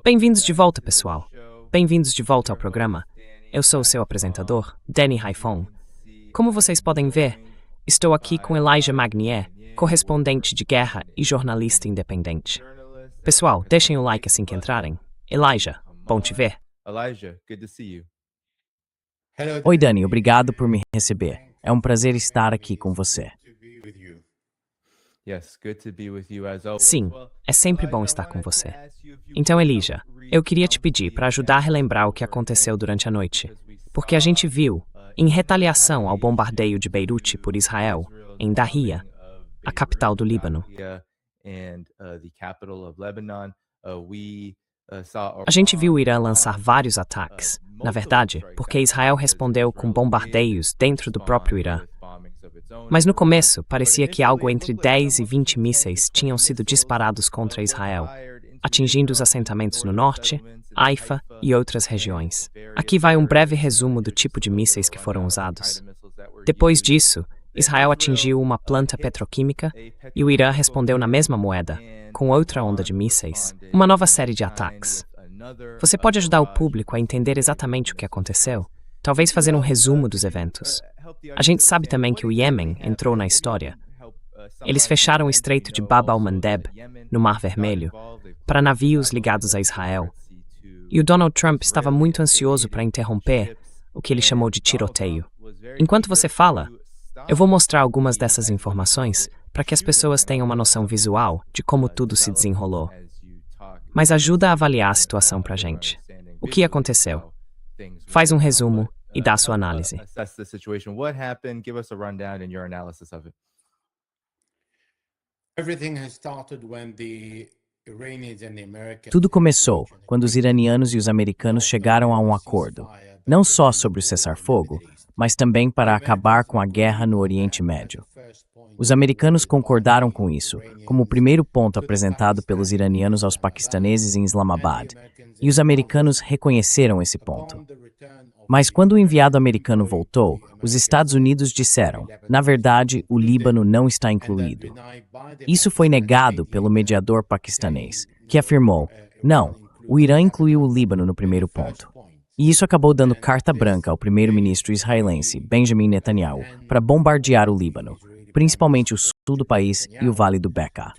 Bem-vindos de volta, pessoal. Bem-vindos de volta ao programa. Eu sou o seu apresentador, Danny Haifong. Como vocês podem ver, estou aqui com Elijah Magnier, correspondente de guerra e jornalista independente. Pessoal, deixem o like assim que entrarem. Elijah, bom te ver. Oi, Dani, obrigado por me receber. É um prazer estar aqui com você. Sim, é sempre bom estar com você. Então, Elijah, eu queria te pedir para ajudar a relembrar o que aconteceu durante a noite, porque a gente viu, em retaliação ao bombardeio de Beirute por Israel, em Dahia, a capital do Líbano. A gente viu o Irã lançar vários ataques, na verdade, porque Israel respondeu com bombardeios dentro do próprio Irã. Mas no começo, parecia que algo entre 10 e 20 mísseis tinham sido disparados contra Israel, atingindo os assentamentos no norte, Haifa e outras regiões. Aqui vai um breve resumo do tipo de mísseis que foram usados. Depois disso, Israel atingiu uma planta petroquímica e o Irã respondeu na mesma moeda, com outra onda de mísseis, uma nova série de ataques. Você pode ajudar o público a entender exatamente o que aconteceu? Talvez fazer um resumo dos eventos. A gente sabe também que o Iêmen entrou na história. Eles fecharam o Estreito de Bab al-Mandeb, no Mar Vermelho, para navios ligados a Israel. E o Donald Trump estava muito ansioso para interromper o que ele chamou de tiroteio. Enquanto você fala, eu vou mostrar algumas dessas informações para que as pessoas tenham uma noção visual de como tudo se desenrolou. Mas ajuda a avaliar a situação para a gente. O que aconteceu? Faz um resumo e dá a sua análise. Tudo começou quando os iranianos e os americanos chegaram a um acordo, não só sobre o cessar-fogo, mas também para acabar com a guerra no Oriente Médio. Os americanos concordaram com isso, como o primeiro ponto apresentado pelos iranianos aos paquistaneses em Islamabad, e os americanos reconheceram esse ponto. Mas quando o enviado americano voltou, os Estados Unidos disseram, na verdade, o Líbano não está incluído. Isso foi negado pelo mediador paquistanês, que afirmou, não, o Irã incluiu o Líbano no primeiro ponto. E isso acabou dando carta branca ao primeiro-ministro israelense, Benjamin Netanyahu, para bombardear o Líbano, principalmente o sul do país e o Vale do Bekaa.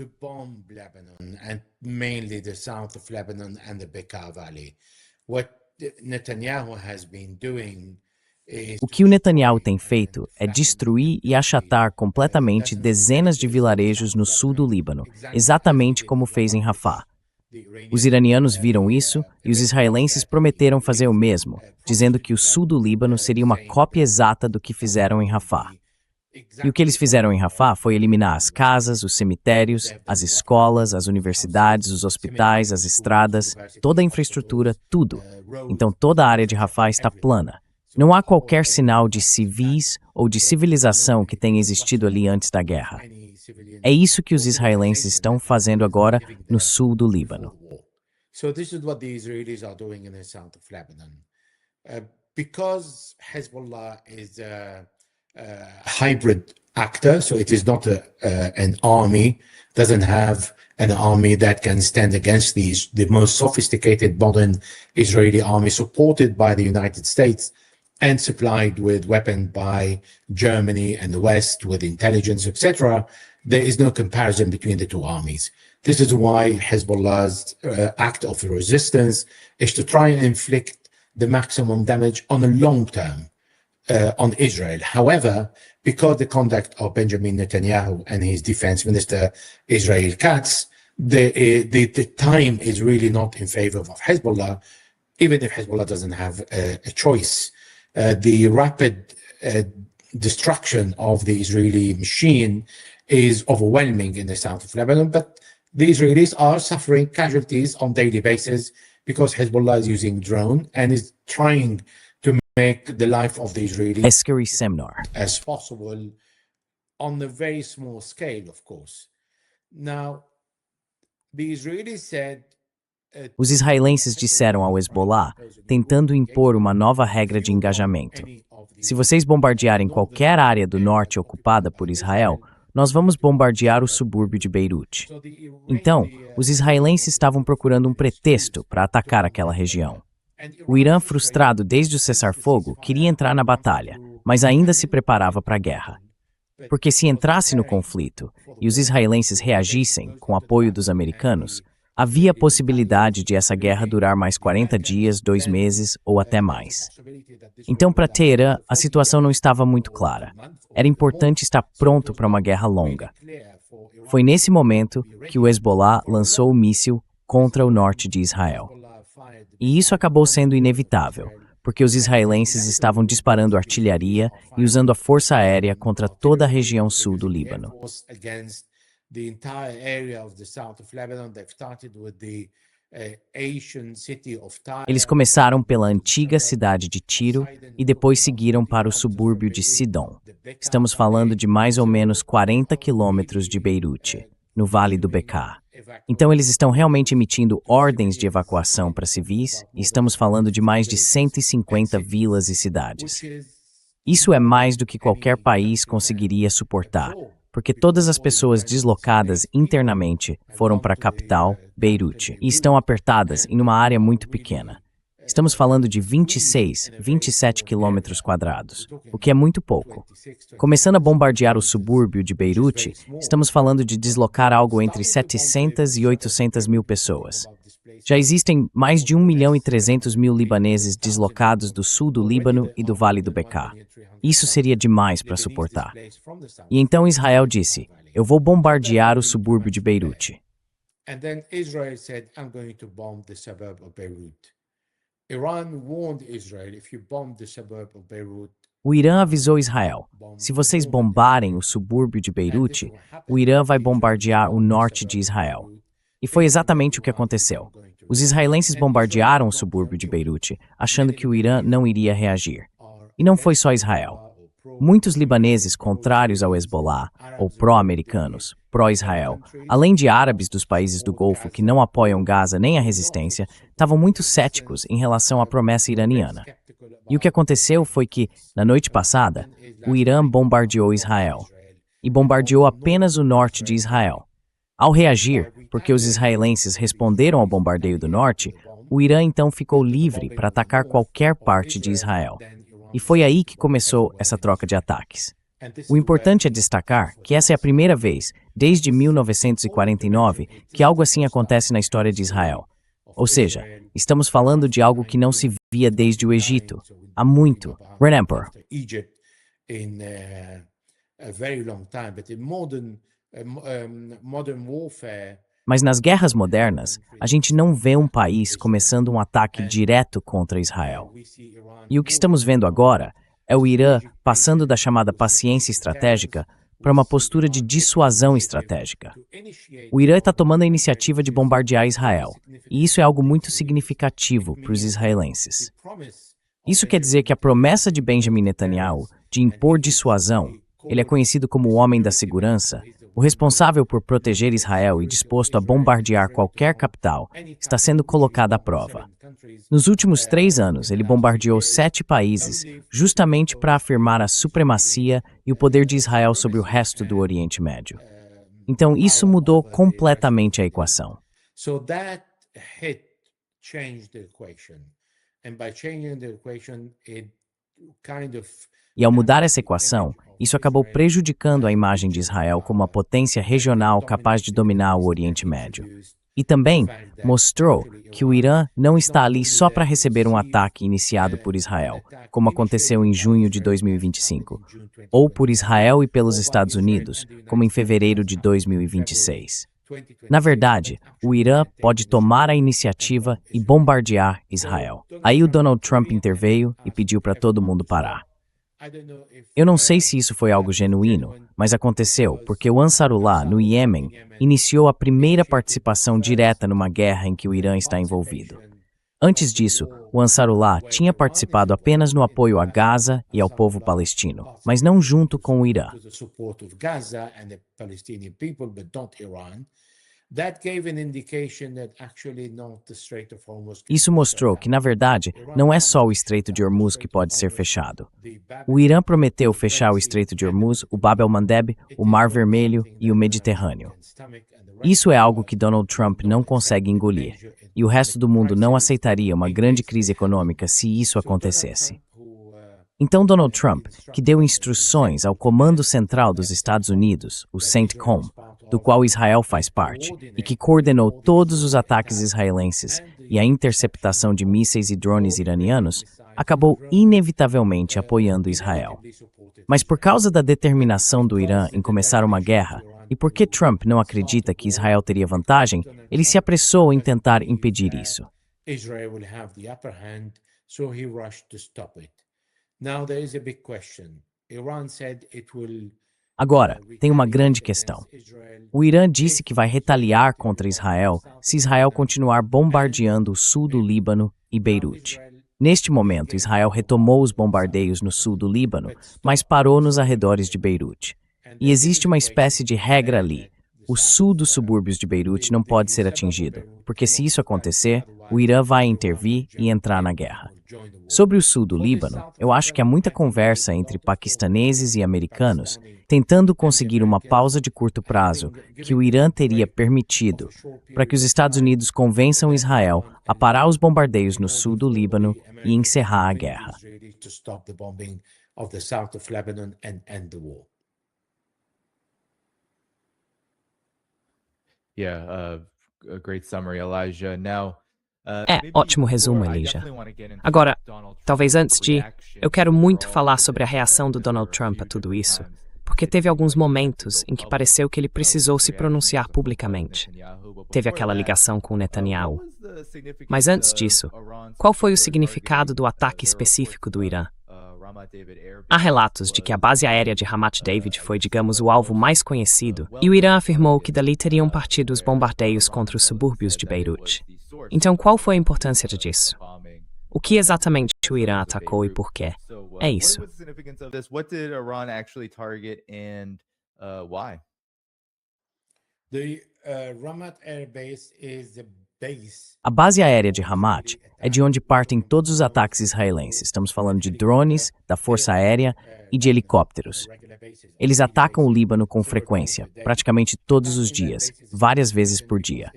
O que o Netanyahu tem feito é destruir e achatar completamente dezenas de vilarejos no sul do Líbano, exatamente como fez em Rafah. Os iranianos viram isso e os israelenses prometeram fazer o mesmo, dizendo que o sul do Líbano seria uma cópia exata do que fizeram em Rafah. E o que eles fizeram em Rafah foi eliminar as casas, os cemitérios, as escolas, as universidades, os hospitais, as estradas, toda a infraestrutura, tudo. Então toda a área de Rafah está plana. Não há qualquer sinal de civis ou de civilização que tenha existido ali antes da guerra. É isso que os israelenses estão fazendo agora no sul do Líbano. Because Hezbollah is a hybrid actor, so it is not an army, doesn't have an army that can stand against the most sophisticated modern Israeli army supported by the United States and supplied with weapons by Germany and the West with intelligence, etc. There is no comparison between the two armies. This is why Hezbollah's act of resistance is to try and inflict the maximum damage on the long term on Israel. However, because the conduct of Benjamin Netanyahu and his defense minister, Israel Katz, the time is really not in favor of Hezbollah, even if Hezbollah doesn't have a choice. The rapid destruction of the Israeli machine is overwhelming in the south of Lebanon, but the Israelis are suffering casualties on daily basis because Hezbollah is using drone and is trying to make the life of the Israelis Eskeri Semnar. as possible on a very small scale, of course. Now, the Israelis said Os israelenses disseram ao Hezbollah, tentando impor uma nova regra de engajamento. Se vocês bombardearem qualquer área do norte ocupada por Israel, nós vamos bombardear o subúrbio de Beirute. Então, os israelenses estavam procurando um pretexto para atacar aquela região. O Irã, frustrado desde o cessar-fogo, queria entrar na batalha, mas ainda se preparava para a guerra. Porque se entrasse no conflito e os israelenses reagissem com o apoio dos americanos, havia a possibilidade de essa guerra durar mais 40 dias, 2 meses ou até mais. Então, para Teherã, a situação não estava muito clara. Era importante estar pronto para uma guerra longa. Foi nesse momento que o Hezbollah lançou o míssil contra o norte de Israel. E isso acabou sendo inevitável, porque os israelenses estavam disparando artilharia e usando a força aérea contra toda a região sul do Líbano. Eles começaram pela antiga cidade de Tiro e depois seguiram para o subúrbio de Sidon. Estamos falando de mais ou menos 40 quilômetros de Beirute, no Vale do Bekaa. Então eles estão realmente emitindo ordens de evacuação para civis e estamos falando de mais de 150 vilas e cidades. Isso é mais do que qualquer país conseguiria suportar, porque todas as pessoas deslocadas internamente foram para a capital, Beirute, e estão apertadas em uma área muito pequena. Estamos falando de 27 quilômetros quadrados, o que é muito pouco. Começando a bombardear o subúrbio de Beirute, estamos falando de deslocar algo entre 700 e 800 mil pessoas. Já existem mais de 1.300.000 libaneses deslocados do sul do Líbano e do Vale do Bekaa. Isso seria demais para suportar. E então Israel disse, eu vou bombardear o subúrbio de Beirute. O Irã avisou Israel, se vocês bombarem o subúrbio de Beirute, o Irã vai bombardear o norte de Israel. E foi exatamente o que aconteceu. Os israelenses bombardearam o subúrbio de Beirute, achando que o Irã não iria reagir. E não foi só Israel. Muitos libaneses contrários ao Hezbollah, ou pró-americanos, pró-Israel, além de árabes dos países do Golfo que não apoiam Gaza nem a resistência, estavam muito céticos em relação à promessa iraniana. E o que aconteceu foi que, na noite passada, o Irã bombardeou Israel. E bombardeou apenas o norte de Israel. Ao reagir, porque os israelenses responderam ao bombardeio do norte, o Irã então ficou livre para atacar qualquer parte de Israel. E foi aí que começou essa troca de ataques. O importante é destacar que essa é a primeira vez, desde 1949, que algo assim acontece na história de Israel. Ou seja, estamos falando de algo que não se via desde o Egito, há muito. Remember. Mas nas guerras modernas, a gente não vê um país começando um ataque direto contra Israel. E o que estamos vendo agora é o Irã passando da chamada paciência estratégica para uma postura de dissuasão estratégica. O Irã está tomando a iniciativa de bombardear Israel, e isso é algo muito significativo para os israelenses. Isso quer dizer que a promessa de Benjamin Netanyahu de impor dissuasão, ele é conhecido como o homem da segurança, o responsável por proteger Israel e disposto a bombardear qualquer capital, está sendo colocada à prova. Nos últimos 3 anos, ele bombardeou 7 países, justamente para afirmar a supremacia e o poder de Israel sobre o resto do Oriente Médio. Então, isso mudou completamente a equação. E ao mudar essa equação, isso acabou prejudicando a imagem de Israel como uma potência regional capaz de dominar o Oriente Médio. E também mostrou que o Irã não está ali só para receber um ataque iniciado por Israel, como aconteceu em junho de 2025, ou por Israel e pelos Estados Unidos, como em fevereiro de 2026. Na verdade, o Irã pode tomar a iniciativa e bombardear Israel. Aí o Donald Trump interveio e pediu para todo mundo parar. Eu não sei se isso foi algo genuíno, mas aconteceu porque o Ansarullah, no Iêmen, iniciou a primeira participação direta numa guerra em que o Irã está envolvido. Antes disso, o Ansarullah tinha participado apenas no apoio a Gaza e ao povo palestino, mas não junto com o Irã. That gave an indication that actually not the Strait of Hormuz. Isso mostrou que, na verdade, não é só o Estreito de Hormuz que pode ser fechado. O Irã prometeu fechar o Estreito de Hormuz, o Bab el-Mandeb, o Mar Vermelho e o Mediterrâneo. Isso é algo que Donald Trump não consegue engolir, e o resto do mundo não aceitaria uma grande crise econômica se isso acontecesse. Então Donald Trump, que deu instruções ao Comando Central dos Estados Unidos, o CENTCOM, do qual Israel faz parte, e que coordenou todos os ataques israelenses e a interceptação de mísseis e drones iranianos, acabou inevitavelmente apoiando Israel. Mas por causa da determinação do Irã em começar uma guerra, e porque Trump não acredita que Israel teria vantagem, ele se apressou em tentar impedir isso. Israel will have the upper hand, so he rushed to stop it. Now there is a big question. Iran said it will. Agora, tem uma grande questão. O Irã disse que vai retaliar contra Israel se Israel continuar bombardeando o sul do Líbano e Beirute. Neste momento, Israel retomou os bombardeios no sul do Líbano, mas parou nos arredores de Beirute. E existe uma espécie de regra ali. O sul dos subúrbios de Beirute não pode ser atingido, porque se isso acontecer, o Irã vai intervir e entrar na guerra. Sobre o sul do Líbano, eu acho que há muita conversa entre paquistaneses e americanos, tentando conseguir uma pausa de curto prazo que o Irã teria permitido, para que os Estados Unidos convençam Israel a parar os bombardeios no sul do Líbano e encerrar a guerra. A great summary, Elijah. Now, Ótimo resumo, Elijah. Agora, talvez antes de... Eu quero muito falar sobre a reação do Donald Trump a tudo isso, porque teve alguns momentos em que pareceu que ele precisou se pronunciar publicamente. Teve aquela ligação com Netanyahu. Mas antes disso, qual foi o significado do ataque específico do Irã? Há relatos de que a base aérea de Ramat David foi, digamos, o alvo mais conhecido, e o Irã afirmou que dali teriam partido os bombardeios contra os subúrbios de Beirute. Então, qual foi a importância disso? O que exatamente o Irã atacou e por quê? É isso. A base aérea de Hamat é de onde partem todos os ataques israelenses. Estamos falando de drones, da força aérea e de helicópteros. Eles atacam o Líbano com frequência, praticamente todos os dias, várias vezes por dia.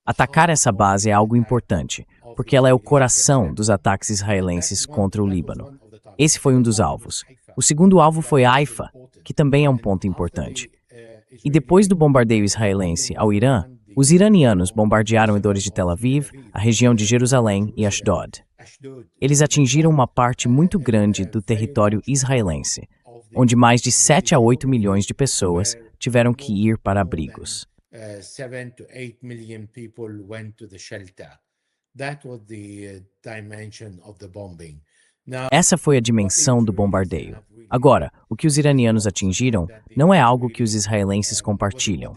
Atacar essa base é algo importante, porque ela é o coração dos ataques israelenses contra o Líbano. Esse foi um dos alvos. O segundo alvo foi Haifa, que também é um ponto importante. E depois do bombardeio israelense ao Irã, os iranianos bombardearam redores de Tel Aviv, a região de Jerusalém e Ashdod. Eles atingiram uma parte muito grande do território israelense, onde mais de 7 a 8 milhões de pessoas tiveram que ir para abrigos. 7 to 8 million people went to the shelter. That was the dimension of the bombing. Essa foi a dimensão do bombardeio. Agora, o que os iranianos atingiram não é algo que os israelenses compartilham.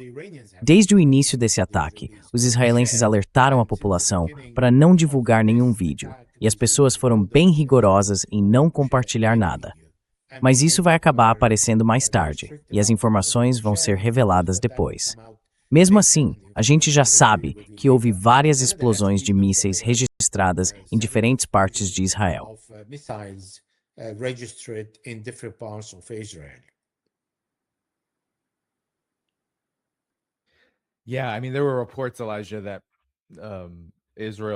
Desde o início desse ataque, os israelenses alertaram a população para não divulgar nenhum vídeo, e as pessoas foram bem rigorosas em não compartilhar nada. Mas isso vai acabar aparecendo mais tarde, e as informações vão ser reveladas depois. Mesmo assim, a gente já sabe que houve várias explosões de mísseis registradas em diferentes partes de Israel.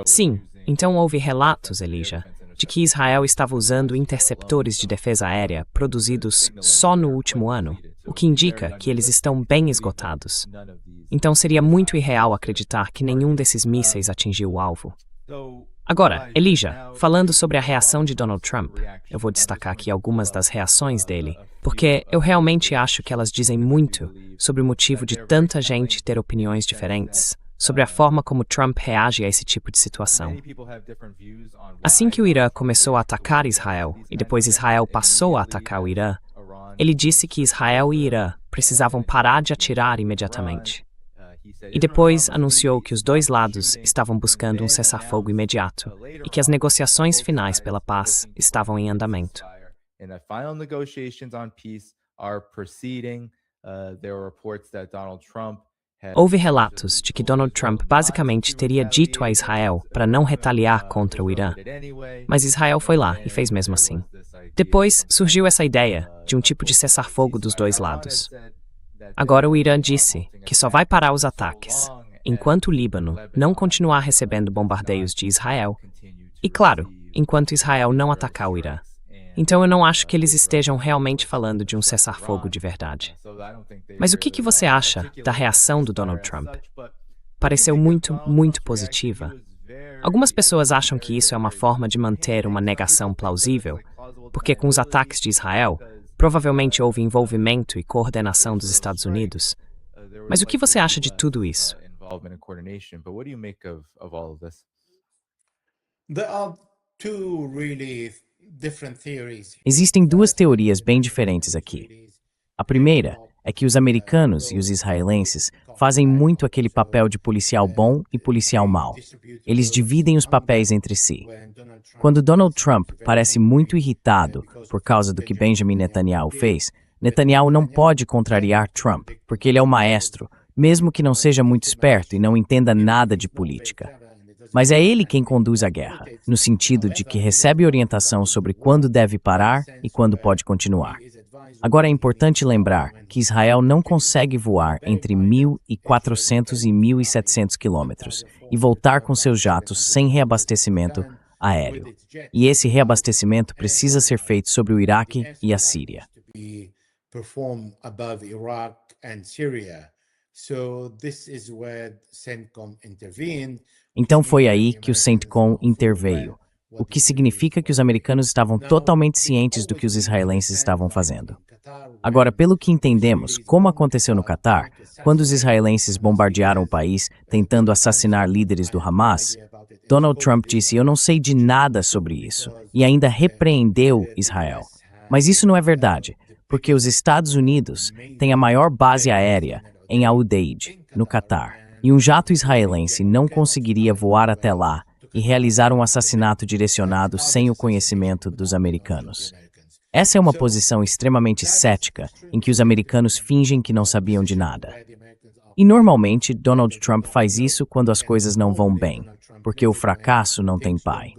Sim, então houve relatos, Elijah, de que Israel estava usando interceptores de defesa aérea produzidos só no último ano, o que indica que eles estão bem esgotados. Então seria muito irreal acreditar que nenhum desses mísseis atingiu o alvo. Agora, Elijah, falando sobre a reação de Donald Trump, eu vou destacar aqui algumas das reações dele, porque eu realmente acho que elas dizem muito sobre o motivo de tanta gente ter opiniões diferentes, sobre a forma como Trump reage a esse tipo de situação. Assim que o Irã começou a atacar Israel, e depois Israel passou a atacar o Irã, ele disse que Israel e Irã precisavam parar de atirar imediatamente. E depois anunciou que os dois lados estavam buscando um cessar-fogo imediato e que as negociações finais pela paz estavam em andamento. Houve relatos de que Donald Trump basicamente teria dito a Israel para não retaliar contra o Irã, mas Israel foi lá e fez mesmo assim. Depois surgiu essa ideia de um tipo de cessar-fogo dos dois lados. Agora o Irã disse que só vai parar os ataques enquanto o Líbano não continuar recebendo bombardeios de Israel e, claro, enquanto Israel não atacar o Irã. Então eu não acho que eles estejam realmente falando de um cessar-fogo de verdade. Mas o que você acha da reação do Donald Trump? Pareceu muito positiva. Algumas pessoas acham que isso é uma forma de manter uma negação plausível, porque com os ataques de Israel, provavelmente houve envolvimento e coordenação dos Estados Unidos. Mas o que você acha de tudo isso? There are two really different theories. Existem duas teorias bem diferentes aqui. A primeira é que os americanos e os israelenses fazem muito aquele papel de policial bom e policial mau. Eles dividem os papéis entre si. Quando Donald Trump parece muito irritado por causa do que Benjamin Netanyahu fez, Netanyahu não pode contrariar Trump, porque ele é o maestro, mesmo que não seja muito esperto e não entenda nada de política. Mas é ele quem conduz a guerra, no sentido de que recebe orientação sobre quando deve parar e quando pode continuar. Agora é importante lembrar que Israel não consegue voar entre 1.400 e 1.700 quilômetros e voltar com seus jatos sem reabastecimento aéreo. E esse reabastecimento precisa ser feito sobre o Iraque e a Síria. Então foi aí que o CENTCOM interveio, o que significa que os americanos estavam totalmente cientes do que os israelenses estavam fazendo. Agora, pelo que entendemos, como aconteceu no Catar, quando os israelenses bombardearam o país tentando assassinar líderes do Hamas, Donald Trump disse: "Eu não sei de nada sobre isso", e ainda repreendeu Israel. Mas isso não é verdade, porque os Estados Unidos têm a maior base aérea em Al Udeid, no Catar. E um jato israelense não conseguiria voar até lá e realizar um assassinato direcionado sem o conhecimento dos americanos. Essa é uma posição extremamente cética, em que os americanos fingem que não sabiam de nada. E normalmente, Donald Trump faz isso quando as coisas não vão bem, porque o fracasso não tem pai.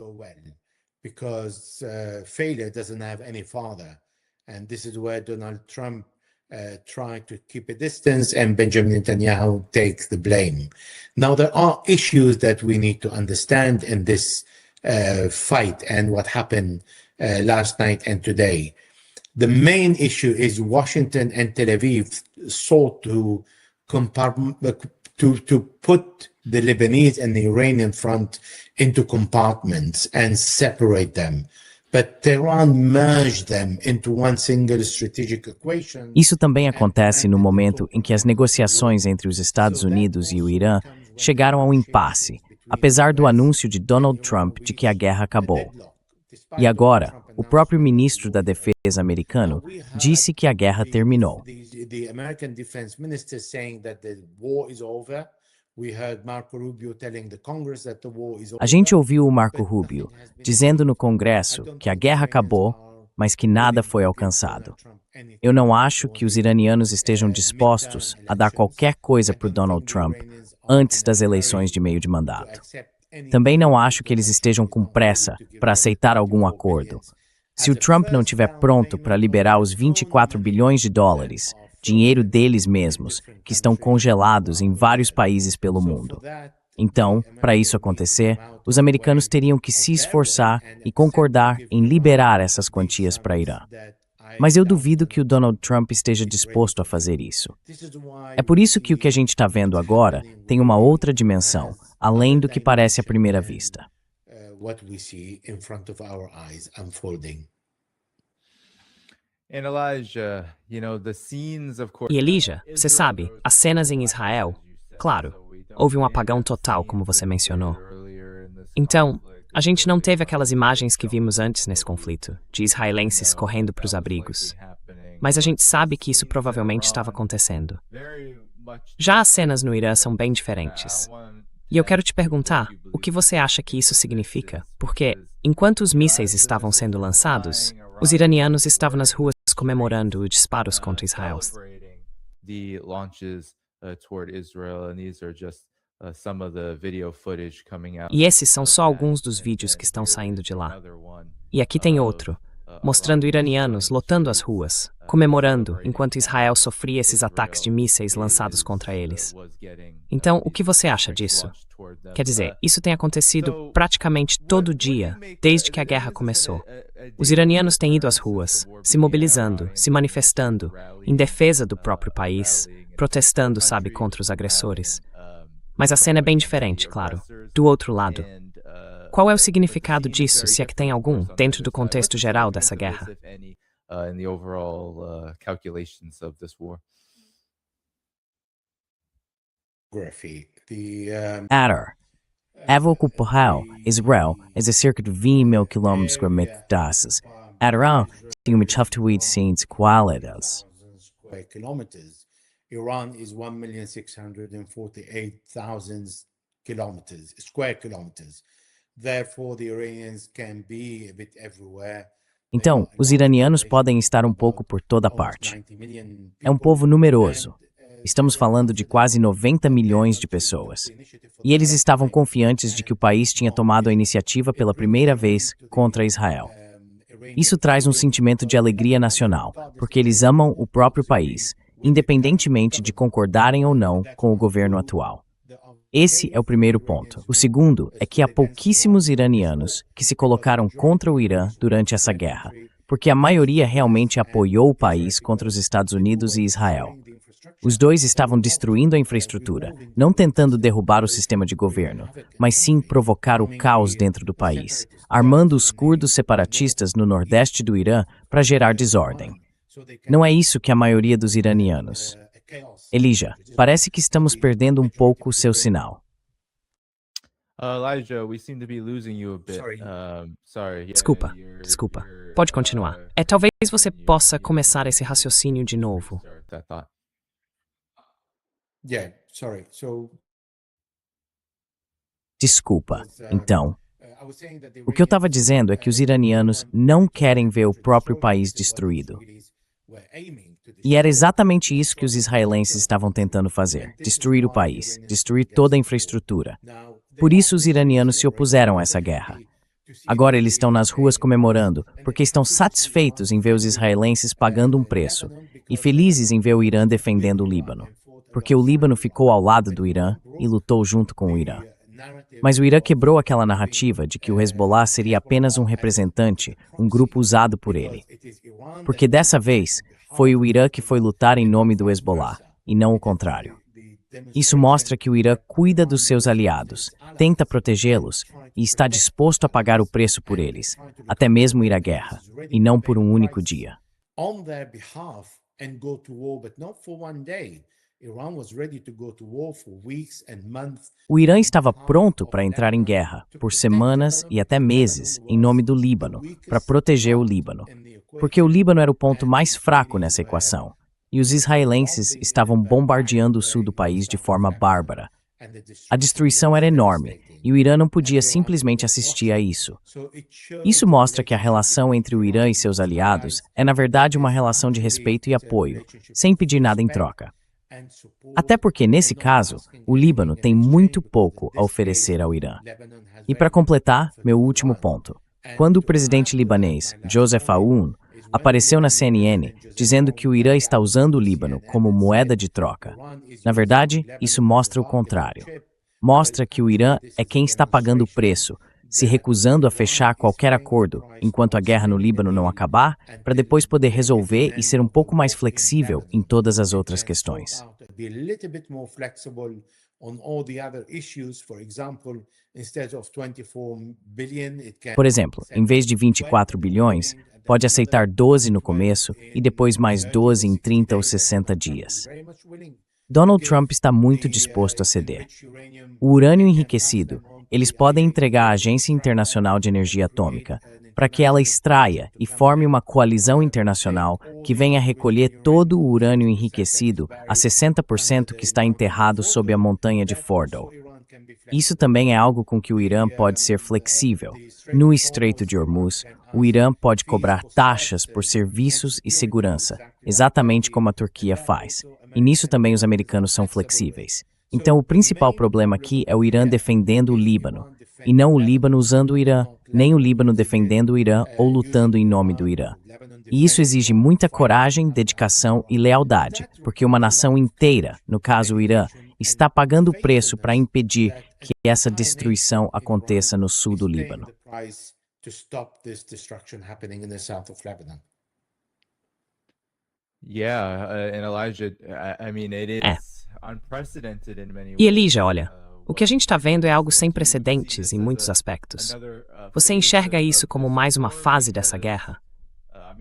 Trying to keep a distance, and Benjamin Netanyahu takes the blame. Now, there are issues that we need to understand in this fight and what happened last night and today. The main issue is Washington and Tel Aviv sought to put the Lebanese and the Iranian front into compartments and separate them. But Tehran merged them into one single strategic equation. Isso também acontece no momento em que as negociações entre os Estados Unidos e o Irã chegaram ao impasse, apesar do anúncio de Donald Trump de que a guerra acabou. E agora, o próprio ministro da Defesa americano disse que a guerra terminou. The American defense minister saying that the war is over. A gente ouviu o Marco Rubio dizendo no Congresso que a guerra acabou, mas que nada foi alcançado. Eu não acho que os iranianos estejam dispostos a dar qualquer coisa para o Donald Trump antes das eleições de meio de mandato. Também não acho que eles estejam com pressa para aceitar algum acordo. Se o Trump não estiver pronto para liberar os 24 bilhões de dólares, dinheiro deles mesmos, que estão congelados em vários países pelo mundo. Então, para isso acontecer, os americanos teriam que se esforçar e concordar em liberar essas quantias para Irã. Mas eu duvido que o Donald Trump esteja disposto a fazer isso. É por isso que o que a gente está vendo agora tem uma outra dimensão, além do que parece à primeira vista. E Elijah, você sabe, as cenas em Israel, claro, houve um apagão total, como você mencionou. Então, a gente não teve aquelas imagens que vimos antes nesse conflito, de israelenses correndo para os abrigos. Mas a gente sabe que isso provavelmente estava acontecendo. Já as cenas no Irã são bem diferentes. E eu quero te perguntar, o que você acha que isso significa? Porque, enquanto os mísseis estavam sendo lançados, os iranianos estavam nas ruas comemorando os disparos contra Israel. toward Israel, and these are just some of the video footage coming out. E esses são só alguns dos vídeos que estão saindo de lá. E aqui tem outro, mostrando iranianos lotando as ruas, comemorando enquanto Israel sofria esses ataques de mísseis lançados contra eles. Então, o que você acha disso? Quer dizer, isso tem acontecido praticamente todo dia, desde que a guerra começou. Os iranianos têm ido às ruas, se mobilizando, se manifestando, em defesa do próprio país, protestando, sabe, contra os agressores. Mas a cena é bem diferente, claro, do outro lado. Qual é o significado disso, se é que tem algum, dentro do contexto geral dessa guerra? Adar. Evacuar Israel é cerca de 20 mil quilômetros quadrados. Adar tem uma de ciências qualidades. Iran is 1,648,000 square kilometers. Therefore, the Iranians can be a bit everywhere. Então, os iranianos podem estar um pouco por toda parte. É um povo numeroso. Estamos falando de quase 90 milhões de pessoas. E eles estavam confiantes de que o país tinha tomado a iniciativa pela primeira vez contra Israel. Isso traz um sentimento de alegria nacional, porque eles amam o próprio país, independentemente de concordarem ou não com o governo atual. Esse é o primeiro ponto. O segundo é que há pouquíssimos iranianos que se colocaram contra o Irã durante essa guerra, porque a maioria realmente apoiou o país contra os Estados Unidos e Israel. Os dois estavam destruindo a infraestrutura, não tentando derrubar o sistema de governo, mas sim provocar o caos dentro do país, armando os curdos separatistas no nordeste do Irã para gerar desordem. Não é isso que a maioria dos iranianos. Elijah, parece que estamos perdendo um pouco o seu sinal. Elijah, we seem to be losing you a bit. Sorry. Desculpa. Pode continuar. Talvez você possa começar esse raciocínio de novo. Desculpa. Então, o que eu estava dizendo é que os iranianos não querem ver o próprio país destruído. E era exatamente isso que os israelenses estavam tentando fazer, destruir o país, destruir toda a infraestrutura. Por isso os iranianos se opuseram a essa guerra. Agora eles estão nas ruas comemorando, porque estão satisfeitos em ver os israelenses pagando um preço, e felizes em ver o Irã defendendo o Líbano, porque o Líbano ficou ao lado do Irã e lutou junto com o Irã. Mas o Irã quebrou aquela narrativa de que o Hezbollah seria apenas um representante, um grupo usado por ele. Porque dessa vez, foi o Irã que foi lutar em nome do Hezbollah, e não o contrário. Isso mostra que o Irã cuida dos seus aliados, tenta protegê-los e está disposto a pagar o preço por eles, até mesmo ir à guerra, e não por um único dia. O Irã estava pronto para entrar em guerra, por semanas e até meses, em nome do Líbano, para proteger o Líbano, porque o Líbano era o ponto mais fraco nessa equação, e os israelenses estavam bombardeando o sul do país de forma bárbara. A destruição era enorme, e o Irã não podia simplesmente assistir a isso. Isso mostra que a relação entre o Irã e seus aliados é, na verdade, uma relação de respeito e apoio, sem pedir nada em troca. Até porque, nesse caso, o Líbano tem muito pouco a oferecer ao Irã. E para completar, meu último ponto. Quando o presidente libanês, Joseph Aoun, apareceu na CNN dizendo que o Irã está usando o Líbano como moeda de troca, na verdade, isso mostra o contrário. Mostra que o Irã é quem está pagando o preço, se recusando a fechar qualquer acordo enquanto a guerra no Líbano não acabar, para depois poder resolver e ser um pouco mais flexível em todas as outras questões. Por exemplo, em vez de 24 bilhões, pode aceitar 12 no começo e depois mais 12 em 30 ou 60 dias. Donald Trump está muito disposto a ceder. O urânio enriquecido, eles podem entregar à Agência Internacional de Energia Atômica para que ela extraia e forme uma coalizão internacional que venha recolher todo o urânio enriquecido a 60% que está enterrado sob a montanha de Fordow. Isso também é algo com que o Irã pode ser flexível. No Estreito de Hormuz, o Irã pode cobrar taxas por serviços e segurança, exatamente como a Turquia faz. e nisso também os americanos são flexíveis. Então o principal problema aqui é o Irã defendendo o Líbano, e não o Líbano usando o Irã, nem o Líbano defendendo o Irã ou lutando em nome do Irã. E isso exige muita coragem, dedicação e lealdade, porque uma nação inteira, no caso o Irã, está pagando o preço para impedir que essa destruição aconteça no sul do Líbano. And Elijah, I mean, it É. is unprecedented in many E ways. Elijah, olha, o que a gente está vendo é algo sem precedentes em muitos aspectos. Você enxerga isso como mais uma fase dessa guerra?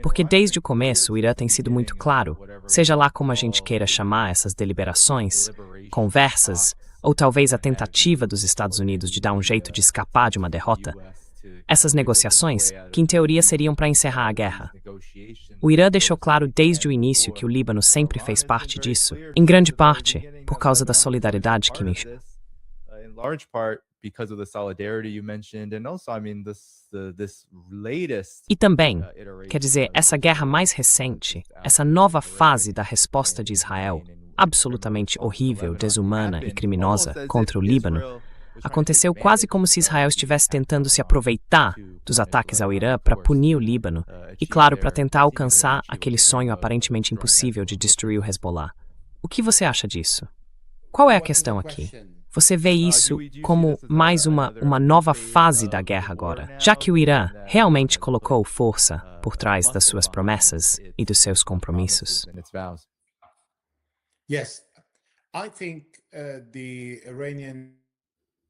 Porque desde o começo o Irã tem sido muito claro, seja lá como a gente queira chamar essas deliberações, conversas, ou talvez a tentativa dos Estados Unidos de dar um jeito de escapar de uma derrota, essas negociações, que em teoria seriam para encerrar a guerra. O Irã deixou claro desde o início que o Líbano sempre fez parte disso, em grande parte por causa da solidariedade que mencionou. In large part because of the solidarity you mentioned, and also, I mean, this latest E também, quer dizer, essa guerra mais recente, essa nova fase da resposta de Israel, absolutamente horrível, desumana e criminosa contra o Líbano, aconteceu quase como se Israel estivesse tentando se aproveitar dos ataques ao Irã para punir o Líbano e, claro, para tentar alcançar aquele sonho aparentemente impossível de destruir o Hezbollah. O que você acha disso? Qual é a questão aqui? Você vê isso como mais uma nova fase da guerra agora, já que o Irã realmente colocou força por trás das suas promessas e dos seus compromissos. Yes, I think the Iranian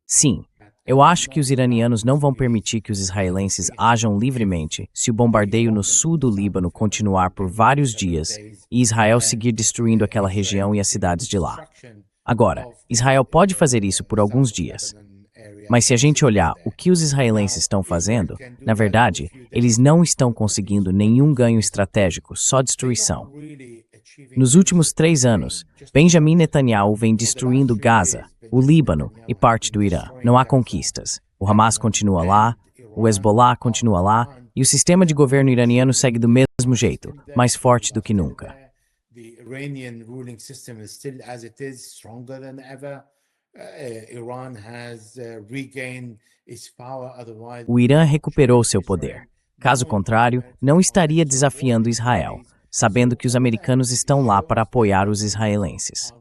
Sim, eu acho que os iranianos não vão permitir que os israelenses ajam livremente se o bombardeio no sul do Líbano continuar por vários dias e Israel seguir destruindo aquela região e as cidades de lá. Agora, Israel pode fazer isso por alguns dias. Mas se a gente olhar o que os israelenses estão fazendo, na verdade, eles não estão conseguindo nenhum ganho estratégico, só destruição. Nos últimos 3 anos, Benjamin Netanyahu vem destruindo Gaza, o Líbano e parte do Irã. Não há conquistas. O Hamas continua lá, o Hezbollah continua lá e o sistema de governo iraniano segue do mesmo jeito, mais forte do que nunca. The Iranian ruling system is still as it is, stronger than ever. Iran has regained its power, otherwise O Irã recuperou seu poder. Caso contrário, não estaria desafiando Israel, sabendo que os americanos estão lá para apoiar os israelenses.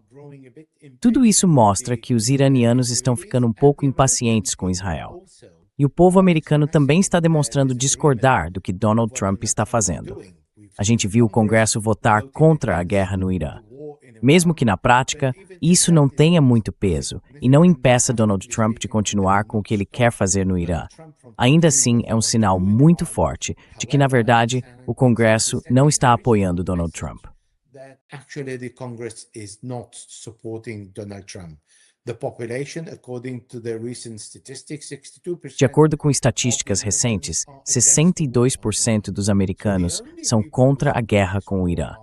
Tudo isso mostra que os iranianos estão ficando um pouco impacientes com Israel. E o povo americano também está demonstrando discordar do que Donald Trump está fazendo. A gente viu o Congresso votar contra a guerra no Irã. Mesmo que na prática, isso não tenha muito peso e não impeça Donald Trump de continuar com o que ele quer fazer no Irã. Ainda assim, é um sinal muito forte de que, na verdade, o Congresso não está apoiando Donald Trump. actually the Congress is not supporting Donald Trump. The population, according to the recent statistics, 62%. De acordo com estatísticas recentes, 62% dos americanos são contra a guerra com o Irã.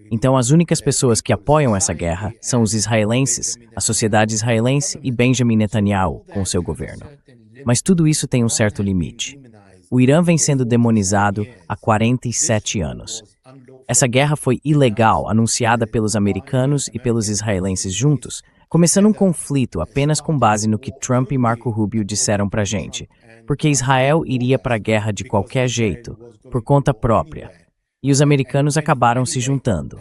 Então, as únicas pessoas que apoiam essa guerra são os israelenses, a sociedade israelense e Benjamin Netanyahu com seu governo. Mas tudo isso tem um certo limite. O Irã vem sendo demonizado há 47 anos. Essa guerra foi ilegal, anunciada pelos americanos e pelos israelenses juntos, começando um conflito apenas com base no que Trump e Marco Rubio disseram pra gente, porque Israel iria para a guerra de qualquer jeito, por conta própria. E os americanos acabaram se juntando.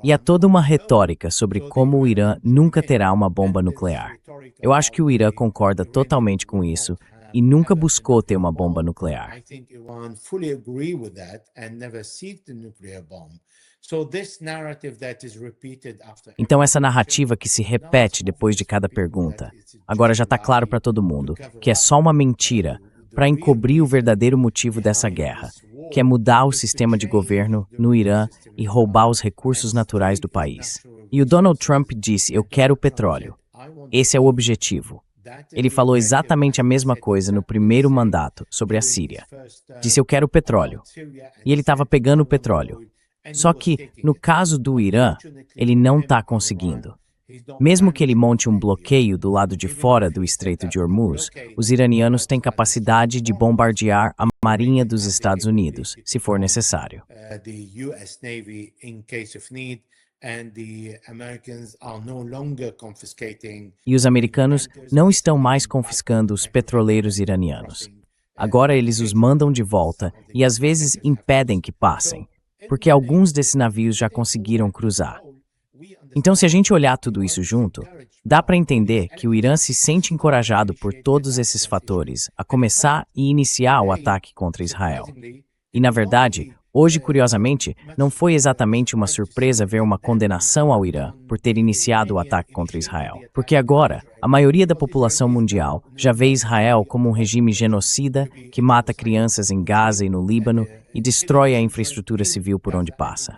E há toda uma retórica sobre como o Irã nunca terá uma bomba nuclear. Eu acho que o Irã concorda totalmente com isso e nunca buscou ter uma bomba nuclear. I think Iran fully agree with that and never seek the nuclear bomb. So this narrative that is repeated after Então essa narrativa que se repete depois de cada pergunta, agora já está claro para todo mundo que é só uma mentira para encobrir o verdadeiro motivo dessa guerra, que é mudar o sistema de governo no Irã e roubar os recursos naturais do país. E o Donald Trump disse: "Eu quero petróleo." Esse é o objetivo. Ele falou exatamente a mesma coisa no primeiro mandato sobre a Síria. Disse: "Eu quero petróleo." E ele estava pegando o petróleo. Só que, no caso do Irã, ele não está conseguindo. Mesmo que ele monte um bloqueio do lado de fora do Estreito de Hormuz, os iranianos têm capacidade de bombardear a Marinha dos Estados Unidos, se for necessário. the US Navy in case of need and the Americans are no longer confiscating. E os americanos não estão mais confiscando os petroleiros iranianos. Agora eles os mandam de volta e às vezes impedem que passem, porque alguns desses navios já conseguiram cruzar. Então, se a gente olhar tudo isso junto, dá para entender que o Irã se sente encorajado por todos esses fatores a começar e iniciar o ataque contra Israel. E, na verdade, hoje, curiosamente, não foi exatamente uma surpresa ver uma condenação ao Irã por ter iniciado o ataque contra Israel. Porque agora, a maioria da população mundial já vê Israel como um regime genocida que mata crianças em Gaza e no Líbano e destrói a infraestrutura civil por onde passa.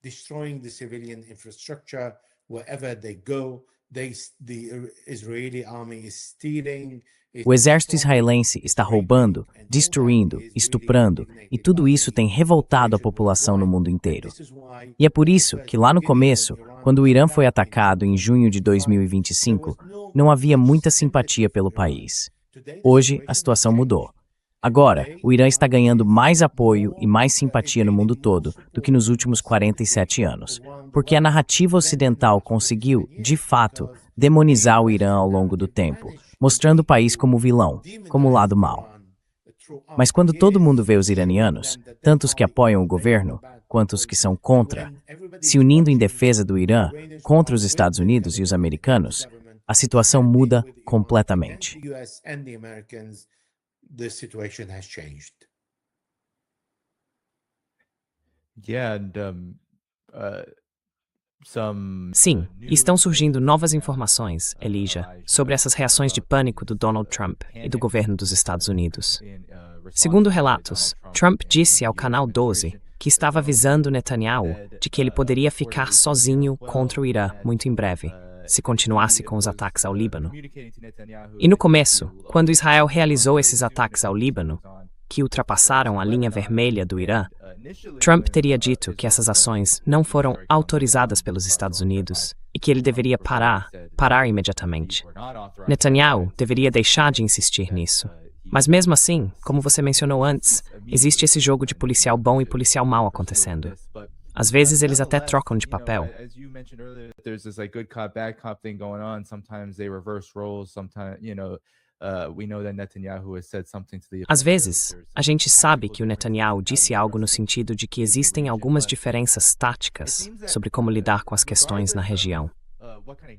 Destroying the civilian infrastructure wherever they go. The Israeli army is stealing. O exército israelense está roubando, destruindo, estuprando, e tudo isso tem revoltado a população no mundo inteiro. E é por isso que lá no começo, quando o Irã foi atacado em junho de 2025, não havia muita simpatia pelo país. Hoje, a situação mudou. Agora, o Irã está ganhando mais apoio e mais simpatia no mundo todo do que nos últimos 47 anos, porque a narrativa ocidental conseguiu, de fato, demonizar o Irã ao longo do tempo, mostrando o país como vilão, como o lado mau. Mas quando todo mundo vê os iranianos, tanto os que apoiam o governo, quanto os que são contra, se unindo em defesa do Irã contra os Estados Unidos e os americanos, a situação muda completamente. The situation has changed. Yeah, Sim, estão surgindo novas informações, Elijah, sobre essas reações de pânico do Donald Trump e do governo dos Estados Unidos. Segundo relatos, Trump disse ao Canal 12 que estava avisando Netanyahu de que ele poderia ficar sozinho contra o Irã muito em breve, se continuasse com os ataques ao Líbano. E no começo, quando Israel realizou esses ataques ao Líbano, que ultrapassaram a linha vermelha do Irã, Trump teria dito que essas ações não foram autorizadas pelos Estados Unidos e que ele deveria parar imediatamente. Netanyahu deveria deixar de insistir nisso. Mas mesmo assim, como você mencionou antes, existe esse jogo de policial bom e policial mau acontecendo. Às vezes eles até trocam de papel. There's this like good cop, bad cop thing going on. Sometimes they reverse roles. Sometimes, we know that Netanyahu has said something to the. Às vezes, a gente sabe que o Netanyahu disse algo no sentido de que existem algumas diferenças táticas sobre como lidar com as questões na região.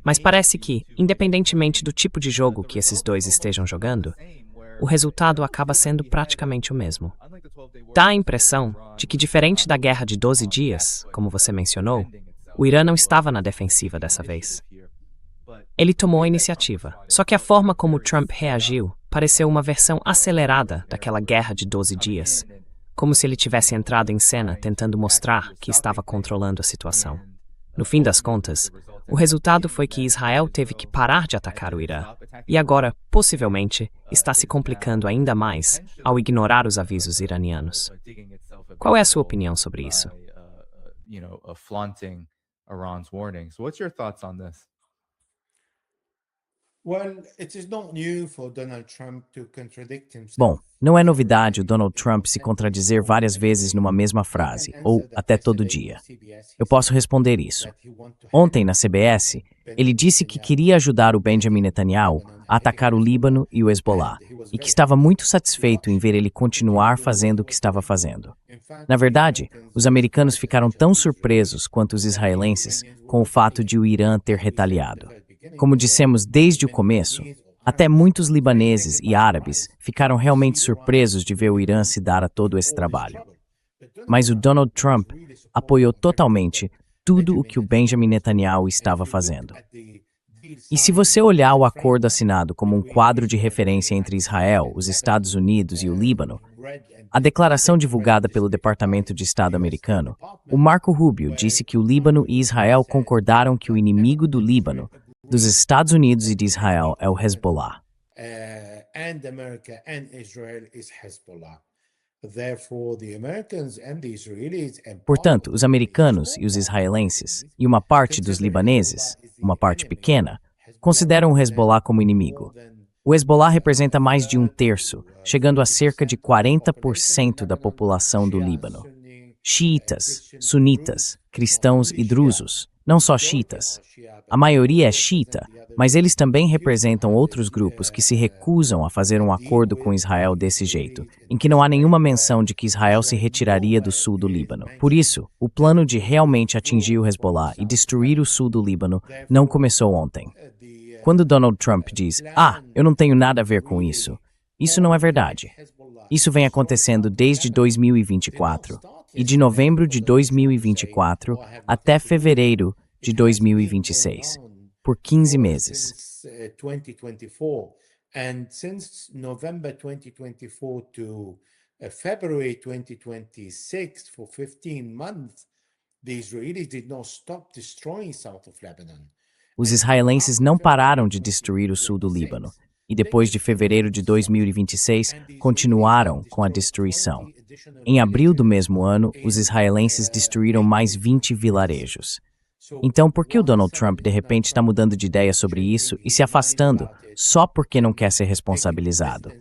Mas parece que, independentemente do tipo de jogo que esses dois estejam jogando, o resultado acaba sendo praticamente o mesmo. Dá a impressão de que, diferente da guerra de 12 dias, como você mencionou, o Irã não estava na defensiva dessa vez. Ele tomou a iniciativa, só que a forma como Trump reagiu pareceu uma versão acelerada daquela guerra de 12 dias, como se ele tivesse entrado em cena tentando mostrar que estava controlando a situação. No fim das contas, o resultado foi que Israel teve que parar de atacar o Irã e agora, possivelmente, está se complicando ainda mais ao ignorar os avisos iranianos. Qual é a sua opinião sobre isso? Flaunting Iran's warnings. What's your thoughts on this? Well, it is not new for Donald Trump to contradict himself. Bom, não é novidade o Donald Trump se contradizer várias vezes numa mesma frase, ou até todo dia. Eu posso responder isso. Ontem, na CBS, ele disse que queria ajudar o Benjamin Netanyahu a atacar o Líbano e o Hezbollah, e que estava muito satisfeito em ver ele continuar fazendo o que estava fazendo. Na verdade, os americanos ficaram tão surpresos quanto os israelenses com o fato de o Irã ter retaliado. Como dissemos desde o começo, até muitos libaneses e árabes ficaram realmente surpresos de ver o Irã se dar a todo esse trabalho. Mas o Donald Trump apoiou totalmente tudo o que o Benjamin Netanyahu estava fazendo. E se você olhar o acordo assinado como um quadro de referência entre Israel, os Estados Unidos e o Líbano, a declaração divulgada pelo Departamento de Estado americano, o Marco Rubio disse que o Líbano e Israel concordaram que o inimigo do Líbano, dos Estados Unidos e de Israel, é o Hezbollah. And America and Israel is Hezbollah. Therefore, the Americans and the Israelis and Portanto, os americanos e os israelenses, e uma parte dos libaneses, uma parte pequena, consideram o Hezbollah como inimigo. O Hezbollah representa mais de 1/3, chegando a cerca de 40% da população do Líbano. Xiitas, sunitas, cristãos e drusos, não só xiitas. A maioria é xiita, mas eles também representam outros grupos que se recusam a fazer um acordo com Israel desse jeito, em que não há nenhuma menção de que Israel se retiraria do sul do Líbano. Por isso, o plano de realmente atingir o Hezbollah e destruir o sul do Líbano não começou ontem. Quando Donald Trump diz, eu não tenho nada a ver com isso, isso não é verdade. Isso vem acontecendo desde 2024, e de novembro de 2024 até fevereiro de 2026, por 15 meses. Since 2024, and since November 2024 to February 2026, for 15 months, the Israelis did not stop destroying south of Lebanon. Os israelenses não pararam de destruir o sul do Líbano, e depois de fevereiro de 2026, continuaram com a destruição. Em abril do mesmo ano, os israelenses destruíram mais 20 vilarejos. Então, por que o Donald Trump de repente está mudando de ideia sobre isso e se afastando só porque não quer ser responsabilizado?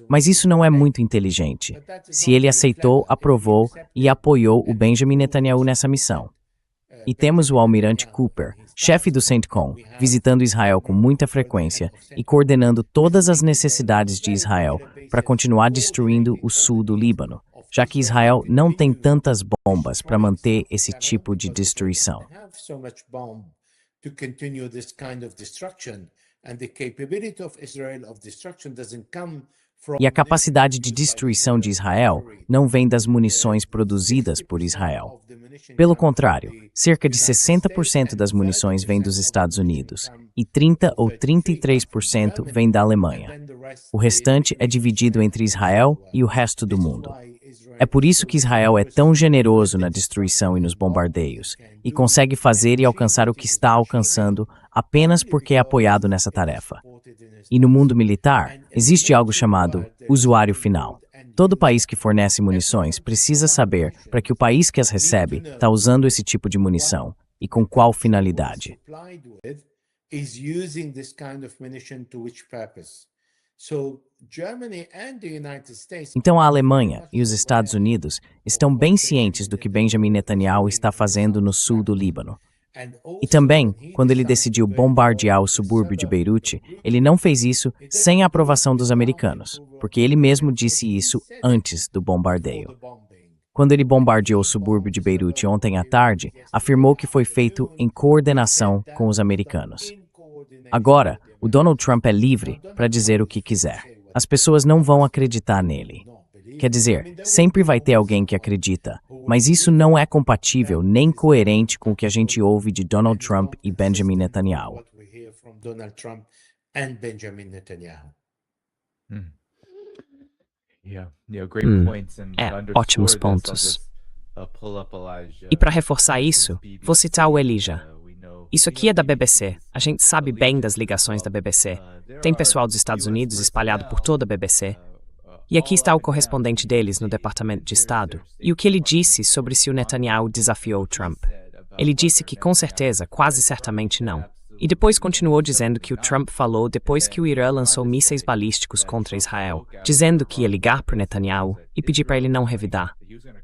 Mas isso não é muito inteligente, se ele aceitou, aprovou e apoiou o Benjamin Netanyahu nessa missão. E temos o almirante Cooper, chefe do CENTCOM, visitando Israel com muita frequência e coordenando todas as necessidades de Israel para continuar destruindo o sul do Líbano, já que Israel não tem tantas bombas para manter esse tipo de destruição. E a capacidade de destruição de Israel não vem das munições produzidas por Israel. Pelo contrário, cerca de 60% das munições vem dos Estados Unidos e 30 ou 33% vem da Alemanha. O restante é dividido entre Israel e o resto do mundo. É por isso que Israel é tão generoso na destruição e nos bombardeios, e consegue fazer e alcançar o que está alcançando apenas porque é apoiado nessa tarefa. E no mundo militar, existe algo chamado usuário final. Todo país que fornece munições precisa saber para que o país que as recebe está usando esse tipo de munição e com qual finalidade. Então a Alemanha e os Estados Unidos estão bem cientes do que Benjamin Netanyahu está fazendo no sul do Líbano. E também, quando ele decidiu bombardear o subúrbio de Beirute, ele não fez isso sem a aprovação dos americanos, porque ele mesmo disse isso antes do bombardeio. Quando ele bombardeou o subúrbio de Beirute ontem à tarde, afirmou que foi feito em coordenação com os americanos. Agora, o Donald Trump é livre para dizer o que quiser. As pessoas não vão acreditar nele. Quer dizer, sempre vai ter alguém que acredita, mas isso não é compatível nem coerente com o que a gente ouve de Donald Trump e Benjamin Netanyahu. Ótimos pontos. E para reforçar isso, vou citar o Elijah. Isso aqui é da BBC. A gente sabe bem das ligações da BBC. Tem pessoal dos Estados Unidos espalhado por toda a BBC. E aqui está o correspondente deles no Departamento de Estado. E o que ele disse sobre se o Netanyahu desafiou Trump. Ele disse que com certeza, quase certamente não. E depois continuou dizendo que o Trump falou depois que o Irã lançou mísseis balísticos contra Israel, dizendo que ia ligar para o Netanyahu e pedir para ele não revidar.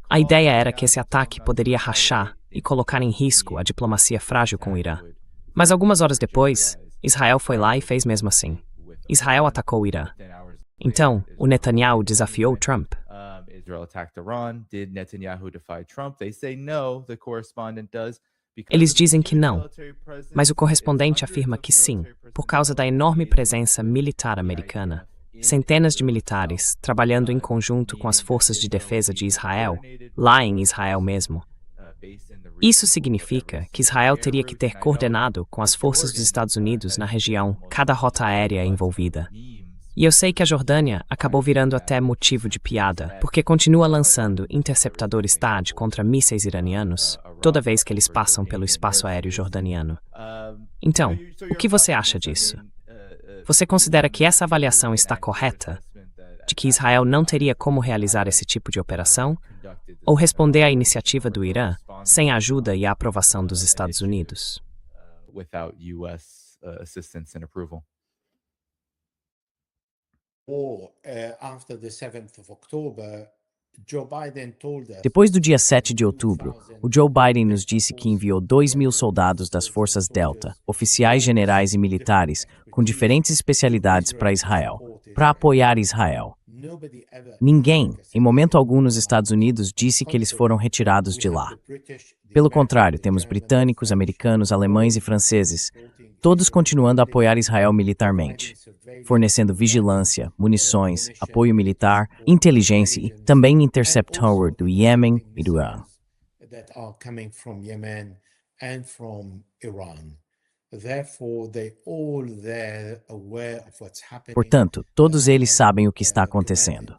A ideia era que esse ataque poderia rachar e colocar em risco a diplomacia frágil com o Irã. Mas algumas horas depois, Israel foi lá e fez mesmo assim. Israel atacou o Irã. Então, o Netanyahu desafiou Trump. Eles dizem que não, mas o correspondente afirma que sim, por causa da enorme presença militar americana. Centenas de militares trabalhando em conjunto com as forças de defesa de Israel, lá em Israel mesmo. Isso significa que Israel teria que ter coordenado com as forças dos Estados Unidos na região cada rota aérea envolvida. E eu sei que a Jordânia acabou virando até motivo de piada, porque continua lançando interceptadores THAAD contra mísseis iranianos toda vez que eles passam pelo espaço aéreo jordaniano. Então, o que você acha disso? Você considera que essa avaliação está correta? De que Israel não teria como realizar esse tipo de operação? Ou responder à iniciativa do Irã sem a ajuda e a aprovação dos Estados Unidos? After the 7th of October, Joe Biden told us Depois do dia 7 de outubro, o Joe Biden nos disse que enviou 2.000 soldados das forças Delta, oficiais generais e militares com diferentes especialidades para Israel, para apoiar Israel. nobody ever Ninguém, em momento algum nos Estados Unidos, disse que eles foram retirados de lá. Pelo contrário, temos britânicos, americanos, alemães e franceses, todos continuando a apoiar Israel militarmente, fornecendo vigilância, munições, apoio militar, inteligência e também interceptor do Iêmen e do Irã. that are coming from Yemen and from Iran. Therefore, they all there aware of what's happening. Portanto, todos eles sabem o que está acontecendo.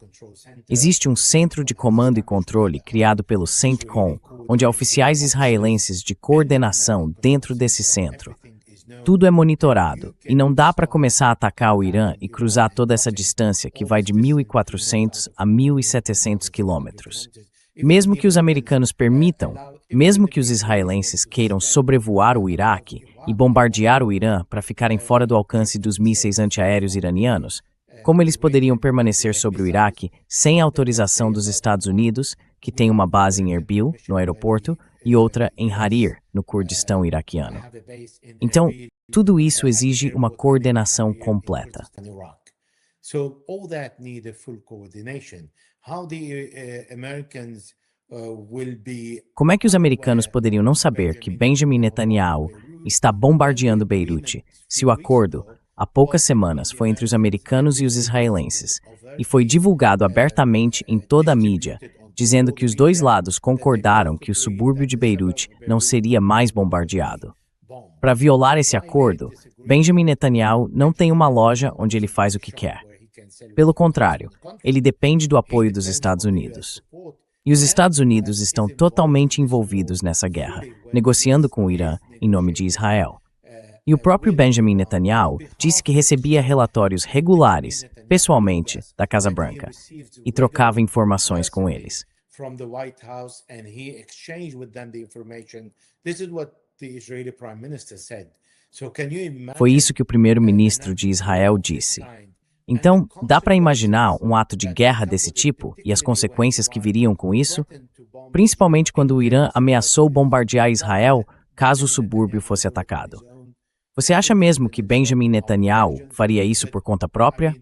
Existe um centro de comando e controle criado pelo CENTCOM, onde há oficiais israelenses de coordenação dentro desse centro. Tudo é monitorado, e não dá para começar a atacar o Irã e cruzar toda essa distância que vai de 1.400 a 1.700 quilômetros. Mesmo que os americanos permitam, mesmo que os israelenses queiram sobrevoar o Iraque e bombardear o Irã para ficarem fora do alcance dos mísseis antiaéreos iranianos, como eles poderiam permanecer sobre o Iraque sem autorização dos Estados Unidos, que tem uma base em Erbil, no aeroporto, e outra em Harir, no Kurdistão iraquiano? Então, tudo isso exige uma coordenação completa. So all that need a full coordination. How the Americans will be Como é que os americanos poderiam não saber que Benjamin Netanyahu está bombardeando Beirute, se o acordo, há poucas semanas, foi entre os americanos e os israelenses, e foi divulgado abertamente em toda a mídia, dizendo que os dois lados concordaram que o subúrbio de Beirute não seria mais bombardeado? Para violar esse acordo, Benjamin Netanyahu não tem uma loja onde ele faz o que quer. Pelo contrário, ele depende do apoio dos Estados Unidos. E os Estados Unidos estão totalmente envolvidos nessa guerra, negociando com o Irã em nome de Israel. E o próprio Benjamin Netanyahu disse que recebia relatórios regulares, pessoalmente, da Casa Branca, e trocava informações com eles. from the White House and he exchanged with them the information. This is what the Israeli Prime Minister said. So can you imagine? Foi isso que o primeiro-ministro de Israel disse. Então, dá para imaginar um ato de guerra desse tipo e as consequências que viriam com isso? Principalmente quando o Irã ameaçou bombardear Israel caso o subúrbio fosse atacado. Você acha mesmo que Benjamin Netanyahu faria isso por conta própria?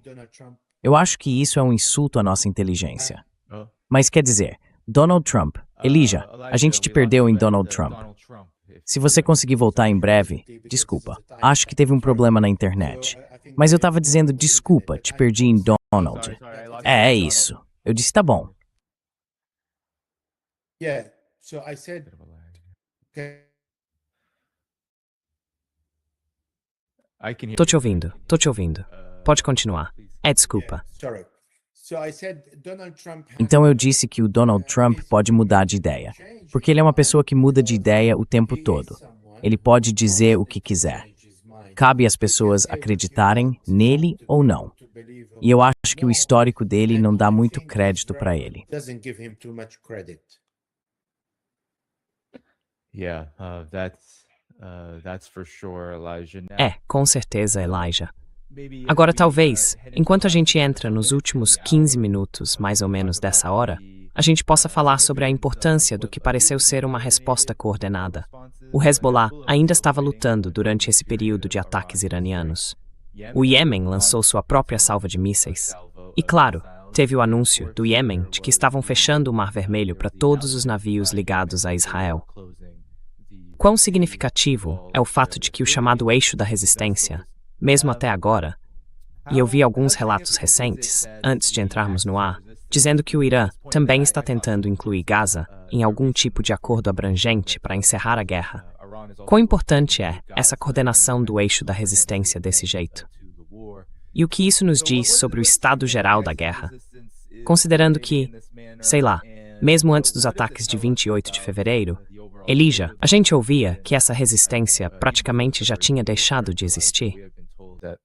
Eu acho que isso é um insulto à nossa inteligência. Mas quer dizer, Donald Trump, Elijah, a gente te perdeu em Donald Trump. Se você conseguir voltar em breve, desculpa, acho que teve um problema na internet. Mas eu tava dizendo desculpa, te perdi em Donald. É isso. Eu disse tá bom. Yeah. So I said, okay, Tô te ouvindo. Pode continuar. É desculpa. sorry. So I said Donald Trump has Então eu disse que o Donald Trump pode mudar de ideia, porque ele é uma pessoa que muda de ideia o tempo todo. Ele pode dizer o que quiser. Cabe às pessoas acreditarem nele ou não. E eu acho que o histórico dele não dá muito crédito para ele. doesn't give him too much credit. Yeah, that's for sure, Elijah. Now, É, com certeza, Elijah. Agora, talvez, enquanto a gente entra nos últimos 15 minutos, mais ou menos dessa hora, a gente possa falar sobre a importância do que pareceu ser uma resposta coordenada. O Hezbollah ainda estava lutando durante esse período de ataques iranianos. O Iêmen lançou sua própria salva de mísseis. E, claro, teve o anúncio do Iêmen de que estavam fechando o Mar Vermelho para todos os navios ligados a Israel. Quão significativo é o fato de que o chamado eixo da resistência, mesmo até agora, e eu vi alguns relatos recentes, antes de entrarmos no ar, dizendo que o Irã também está tentando incluir Gaza em algum tipo de acordo abrangente para encerrar a guerra. Quão importante é essa coordenação do eixo da resistência desse jeito? E o que isso nos diz sobre o estado geral da guerra? Considerando que, sei lá, mesmo antes dos ataques de 28 de fevereiro, Elijah, a gente ouvia que essa resistência praticamente já tinha deixado de existir. that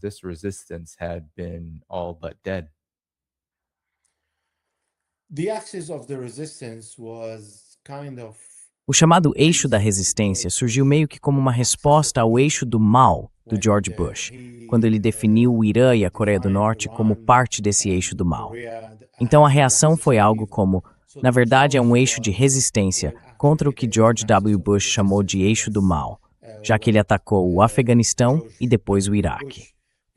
this resistance had been all but dead. The axis of the resistance was kind of O chamado eixo da resistência surgiu meio que como uma resposta ao eixo do mal do George Bush, quando ele definiu o Irã e a Coreia do Norte como parte desse eixo do mal. Então a reação foi algo como, na verdade é um eixo de resistência contra o que George W. Bush chamou de eixo do mal, já que ele atacou o Afeganistão e depois o Iraque.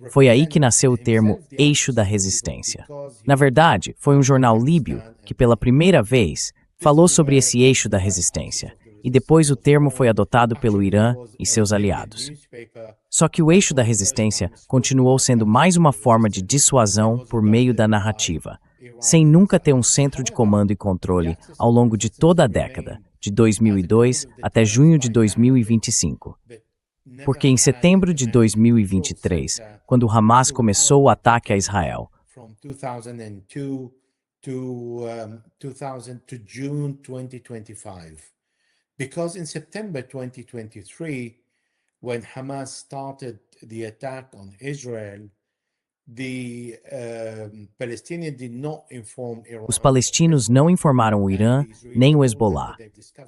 Foi aí que nasceu o termo eixo da resistência. Na verdade, foi um jornal líbio que pela primeira vez falou sobre esse eixo da resistência, e depois o termo foi adotado pelo Irã e seus aliados. Só que o eixo da resistência continuou sendo mais uma forma de dissuasão por meio da narrativa, sem nunca ter um centro de comando e controle ao longo de toda a década, de 2002 até junho de 2025. Porque em setembro de 2023, quando o Hamas começou o ataque a Israel, to June 2025. Because in September 2023, when Hamas started the attack on Israel, the Palestinians did not inform Iran. os palestinos não informaram o Irã nem o Hezbollah.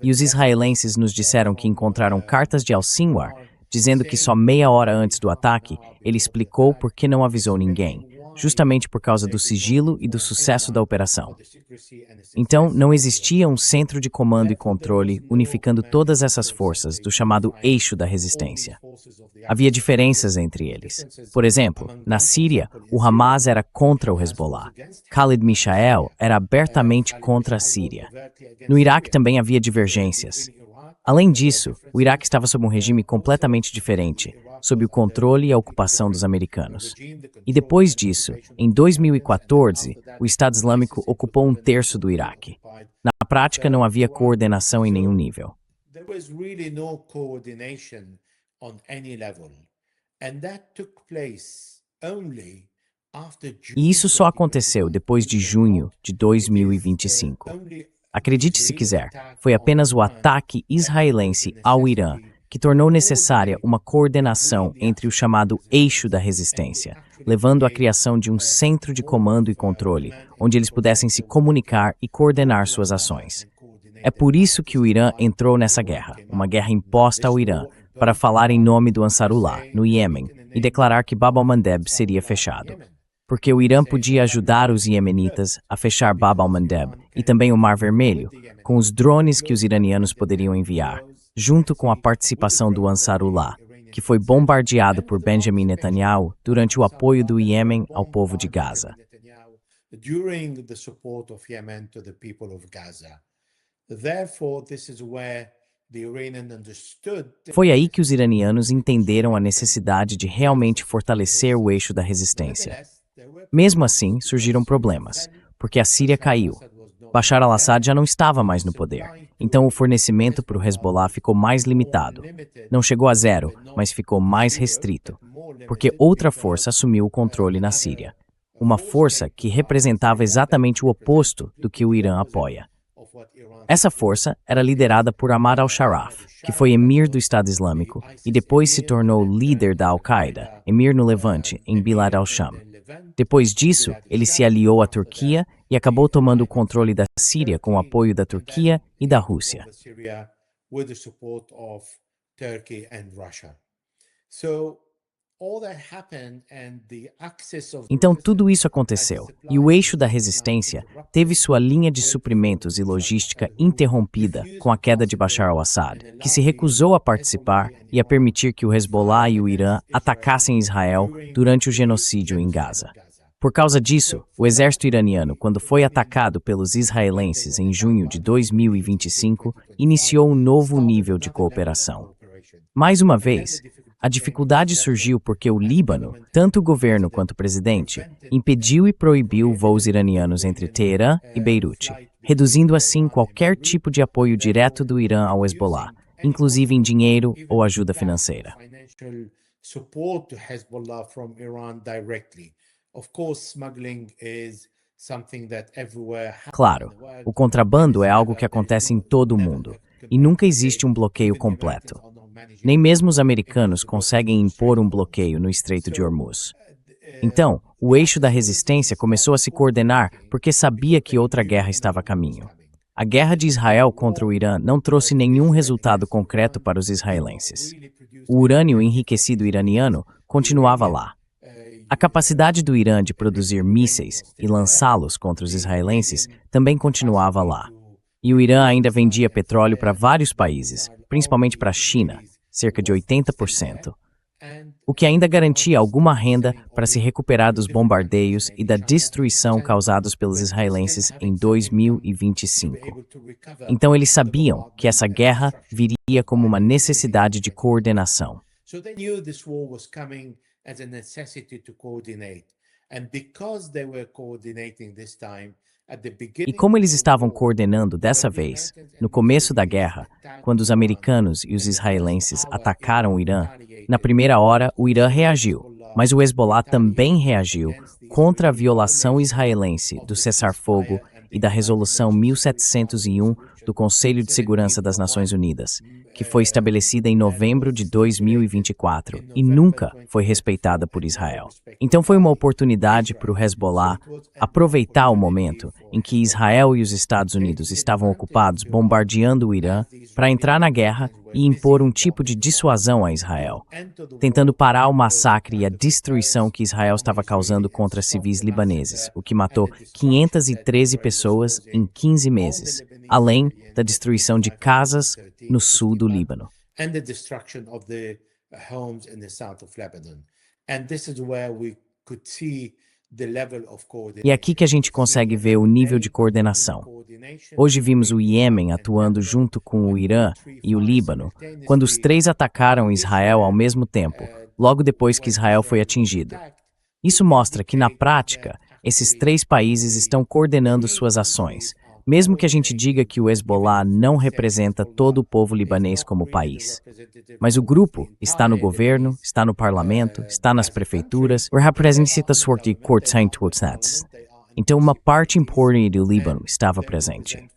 E os israelenses nos disseram que encontraram cartas de Al-Sinwar dizendo que só meia hora antes do ataque, ele explicou por que não avisou ninguém, justamente por causa do sigilo e do sucesso da operação. Então, não existia um centro de comando e controle unificando todas essas forças do chamado eixo da resistência. Havia diferenças entre eles. Por exemplo, na Síria, o Hamas era contra o Hezbollah. Khalid Mishael era abertamente contra a Síria. No Iraque também havia divergências. Além disso, o Iraque estava sob um regime completamente diferente, sob o controle e a ocupação dos americanos. E depois disso, em 2014, o Estado Islâmico ocupou um terço do Iraque. Na prática, não havia coordenação em nenhum nível. E isso só aconteceu depois de junho de 2025. Acredite se quiser, foi apenas o ataque israelense ao Irã que tornou necessária uma coordenação entre o chamado eixo da resistência, levando à criação de um centro de comando e controle, onde eles pudessem se comunicar e coordenar suas ações. É por isso que o Irã entrou nessa guerra, uma guerra imposta ao Irã, para falar em nome do Ansarullah, no Iêmen, e declarar que Bab al-Mandeb seria fechado. Porque o Irã podia ajudar os iemenitas a fechar Bab al-Mandeb e também o Mar Vermelho, com os drones que os iranianos poderiam enviar, junto com a participação do Ansarullah, que foi bombardeado por Benjamin Netanyahu durante o apoio do Iêmen ao povo de Gaza. Foi aí que os iranianos entenderam a necessidade de realmente fortalecer o eixo da resistência. Mesmo assim, surgiram problemas, porque a Síria caiu. Bashar al-Assad já não estava mais no poder, então o fornecimento para o Hezbollah ficou mais limitado. Não chegou a zero, mas ficou mais restrito, porque outra força assumiu o controle na Síria. Uma força que representava exatamente o oposto do que o Irã apoia. Essa força era liderada por Ahmad al-Sharaf, que foi emir do Estado Islâmico e depois se tornou líder da Al-Qaeda, emir no Levante, em Bilad al-Sham. Depois disso, ele se aliou à Turquia e acabou tomando o controle da Síria com o apoio da Turquia e da Rússia. Então tudo isso aconteceu, e o eixo da resistência teve sua linha de suprimentos e logística interrompida com a queda de Bashar al-Assad, que se recusou a participar e a permitir que o Hezbollah e o Irã atacassem Israel durante o genocídio em Gaza. Por causa disso, o exército iraniano, quando foi atacado pelos israelenses em junho de 2025, iniciou um novo nível de cooperação. Mais uma vez, a dificuldade surgiu porque o Líbano, tanto o governo quanto o presidente, impediu e proibiu voos iranianos entre Teherã e Beirute, reduzindo assim qualquer tipo de apoio direto do Irã ao Hezbollah, inclusive em dinheiro ou ajuda financeira. Claro, o contrabando é algo que acontece em todo o mundo, e nunca existe um bloqueio completo. Nem mesmo os americanos conseguem impor um bloqueio no Estreito de Hormuz. Então, o eixo da resistência começou a se coordenar porque sabia que outra guerra estava a caminho. a guerra de Israel contra o Irã não trouxe nenhum resultado concreto para os israelenses. O urânio enriquecido iraniano continuava lá. A capacidade do Irã de produzir mísseis e lançá-los contra os israelenses também continuava lá. E o Irã ainda vendia petróleo para vários países, principalmente para a China, cerca de 80%. O que ainda garantia alguma renda para se recuperar dos bombardeios e da destruição causados pelos israelenses em 2025. Então eles sabiam que essa guerra viria como uma necessidade de coordenação. E como eles estavam coordenando dessa vez, no começo da guerra, quando os americanos e os israelenses atacaram o Irã, na primeira hora o Irã reagiu, mas o Hezbollah também reagiu contra a violação israelense do cessar-fogo e da Resolução 1701 do Conselho de Segurança das Nações Unidas, que foi estabelecida em novembro de 2024 e nunca foi respeitada por Israel. Então foi uma oportunidade para o Hezbollah aproveitar o momento em que Israel e os Estados Unidos estavam ocupados bombardeando o Irã para entrar na guerra e impor um tipo de dissuasão a Israel, tentando parar o massacre e a destruição que Israel estava causando contra civis libaneses, o que matou 513 pessoas em 15 meses, além da destruição de casas no sul do Líbano. E é aqui que a gente consegue ver o nível de coordenação. Hoje vimos o Iêmen atuando junto com o Irã e o Líbano, quando os três atacaram Israel ao mesmo tempo, logo depois que Israel foi atingido. Isso mostra que, na prática, esses três países estão coordenando suas ações, mesmo que a gente diga que o Hezbollah não representa todo o povo libanês como país. Mas o grupo está no governo, está no parlamento, está nas prefeituras, então uma parte importante do Líbano estava presente.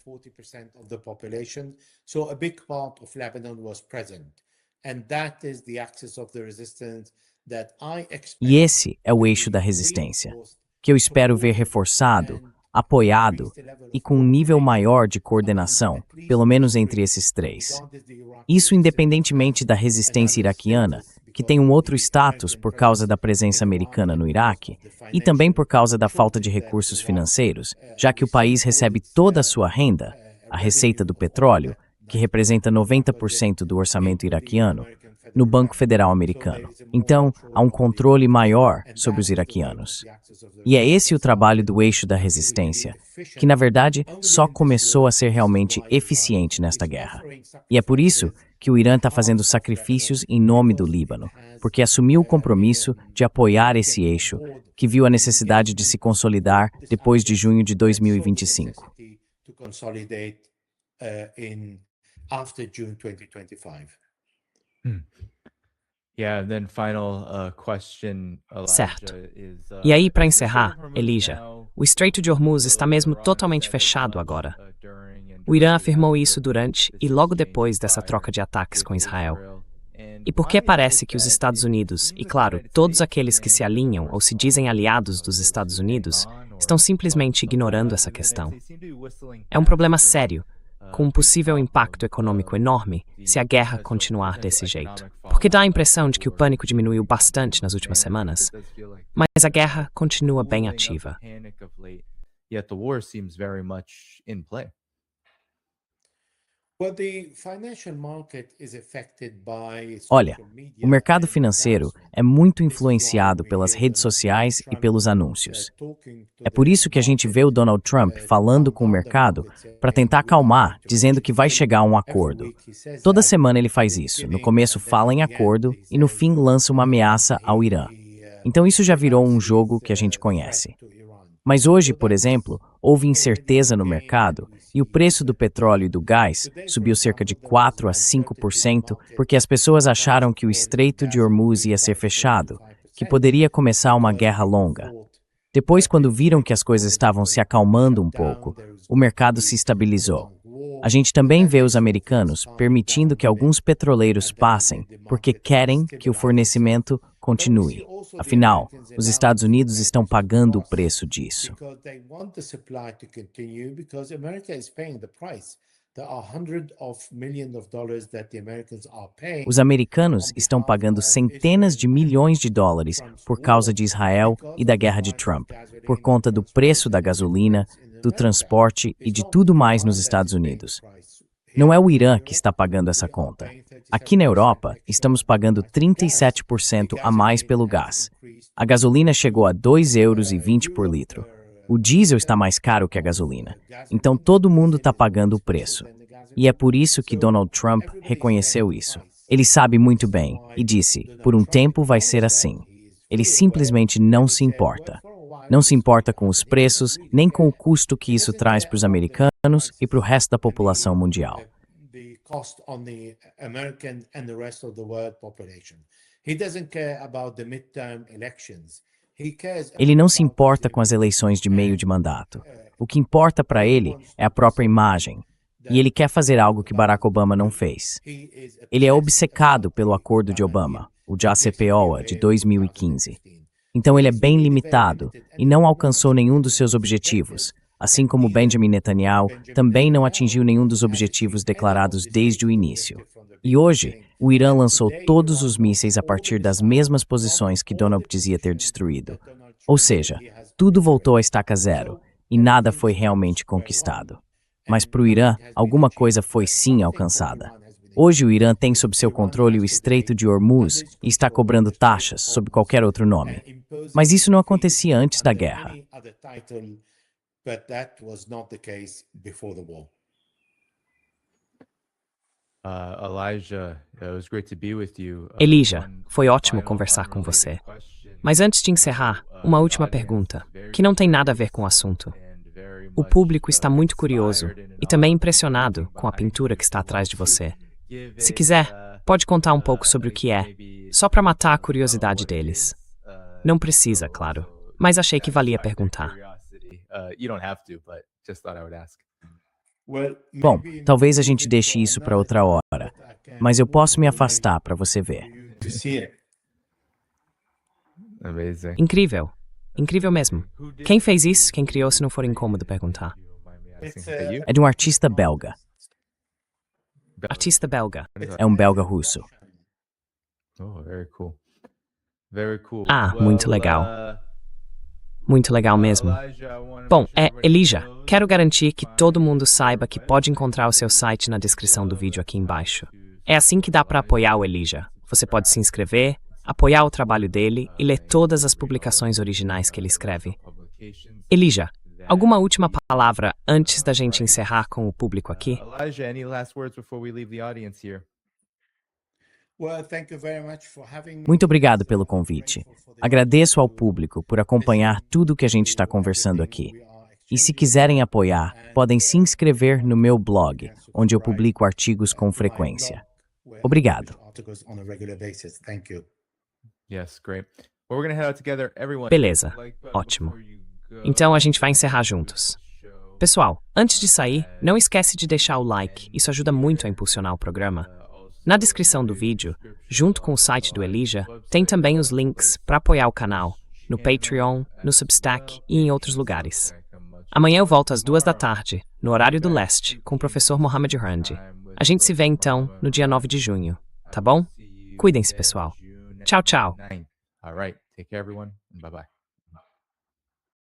E esse é o eixo da resistência, que eu espero ver reforçado, apoiado e com um nível maior de coordenação, pelo menos entre esses três. Isso independentemente da resistência iraquiana, que tem um outro status por causa da presença americana no Iraque, e também por causa da falta de recursos financeiros, já que o país recebe toda a sua renda, a receita do petróleo, que representa 90% do orçamento iraquiano, no Banco Federal Americano. Então, há um controle maior sobre os iraquianos. E é esse o trabalho do eixo da resistência, que na verdade só começou a ser realmente eficiente nesta guerra. E é por isso que o Irã está fazendo sacrifícios em nome do Líbano, porque assumiu o compromisso de apoiar esse eixo, que viu a necessidade de se consolidar depois de junho de 2025. Certo. E aí, para encerrar, Elijah, o Estreito de Hormuz está mesmo totalmente fechado agora. O Irã afirmou isso durante e logo depois dessa troca de ataques com Israel. E por que parece que os Estados Unidos, e claro, todos aqueles que se alinham ou se dizem aliados dos Estados Unidos, estão simplesmente ignorando essa questão? É um problema sério, com um possível impacto econômico enorme se a guerra continuar desse jeito. Porque dá a impressão de que o pânico diminuiu bastante nas últimas semanas, mas a guerra continua bem ativa. Olha, o mercado financeiro é muito influenciado pelas redes sociais e pelos anúncios. É por isso que a gente vê o Donald Trump falando com o mercado para tentar acalmar, dizendo que vai chegar a um acordo. Toda semana ele faz isso. No começo fala em acordo e no fim lança uma ameaça ao Irã. Então isso já virou um jogo que a gente conhece. Mas hoje, por exemplo, houve incerteza no mercado e o preço do petróleo e do gás subiu cerca de 4 a 5% porque as pessoas acharam que o Estreito de Hormuz ia ser fechado, que poderia começar uma guerra longa. Depois, quando viram que as coisas estavam se acalmando um pouco, o mercado se estabilizou. A gente também vê os americanos permitindo que alguns petroleiros passem porque querem que o fornecimento continue. Afinal, os Estados Unidos estão pagando o preço disso. Os americanos estão pagando centenas de milhões de dólares por causa de Israel e da guerra de Trump, por conta do preço da gasolina, do transporte e de tudo mais nos Estados Unidos. Não é o Irã que está pagando essa conta. Aqui na Europa, estamos pagando 37% a mais pelo gás. A gasolina chegou a 2,20 € por litro. O diesel está mais caro que a gasolina. Então todo mundo está pagando o preço. E é por isso que Donald Trump reconheceu isso. Ele sabe muito bem e disse, por um tempo vai ser assim. Ele simplesmente não se importa. Não se importa com os preços, nem com o custo que isso traz para os americanos e para o resto da população mundial. Ele não se importa com as eleições de meio de mandato. O que importa para ele é a própria imagem. E ele quer fazer algo que Barack Obama não fez. Ele é obcecado pelo Acordo de Obama, o JCPOA de 2015. Então ele é bem limitado e não alcançou nenhum dos seus objetivos, assim como Benjamin Netanyahu também não atingiu nenhum dos objetivos declarados desde o início. E hoje, o Irã lançou todos os mísseis a partir das mesmas posições que Donald dizia ter destruído. Ou seja, tudo voltou à estaca zero e nada foi realmente conquistado. Mas para o Irã, alguma coisa foi sim alcançada. Hoje o Irã tem sob seu controle o Estreito de Hormuz e está cobrando taxas sob qualquer outro nome. Mas isso não acontecia antes da guerra. Elijah, foi ótimo conversar com você. Mas antes de encerrar, uma última pergunta, que não tem nada a ver com o assunto. O público está muito curioso e também impressionado com a pintura que está atrás de você. Se quiser, pode contar um pouco sobre o que é, só para matar a curiosidade deles. Não precisa, claro, mas achei que valia perguntar. Bom, talvez a gente deixe isso para outra hora, mas eu posso me afastar para você ver. Incrível. Incrível mesmo. Quem fez isso? Quem criou, se não for incômodo perguntar? É de um artista belga. Artista belga. É um belga russo. Ah, muito legal. Muito legal mesmo. Bom, Elijah, quero garantir que todo mundo saiba que pode encontrar o seu site na descrição do vídeo aqui embaixo. É assim que dá para apoiar o Elijah. Você pode se inscrever, apoiar o trabalho dele e ler todas as publicações originais que ele escreve. Elijah, alguma última palavra antes da gente encerrar com o público aqui? Elijah, any last words before we leave the audience here? Muito obrigado pelo convite. Agradeço ao público por acompanhar tudo que a gente está conversando aqui. E se quiserem apoiar, podem se inscrever no meu blog, onde eu publico artigos com frequência. Obrigado. Beleza, ótimo. Então a gente vai encerrar juntos. Pessoal, antes de sair, não esquece de deixar o like, isso ajuda muito a impulsionar o programa. Na descrição do vídeo, junto com o site do Elijah, tem também os links para apoiar o canal, no Patreon, no Substack e em outros lugares. Amanhã eu volto às 2 da tarde, no horário do leste, com o professor Mohamed Randi. A gente se vê então no dia 9 de junho, tá bom? Cuidem-se, pessoal. Tchau, tchau. All right. Take care, everyone. Bye-bye.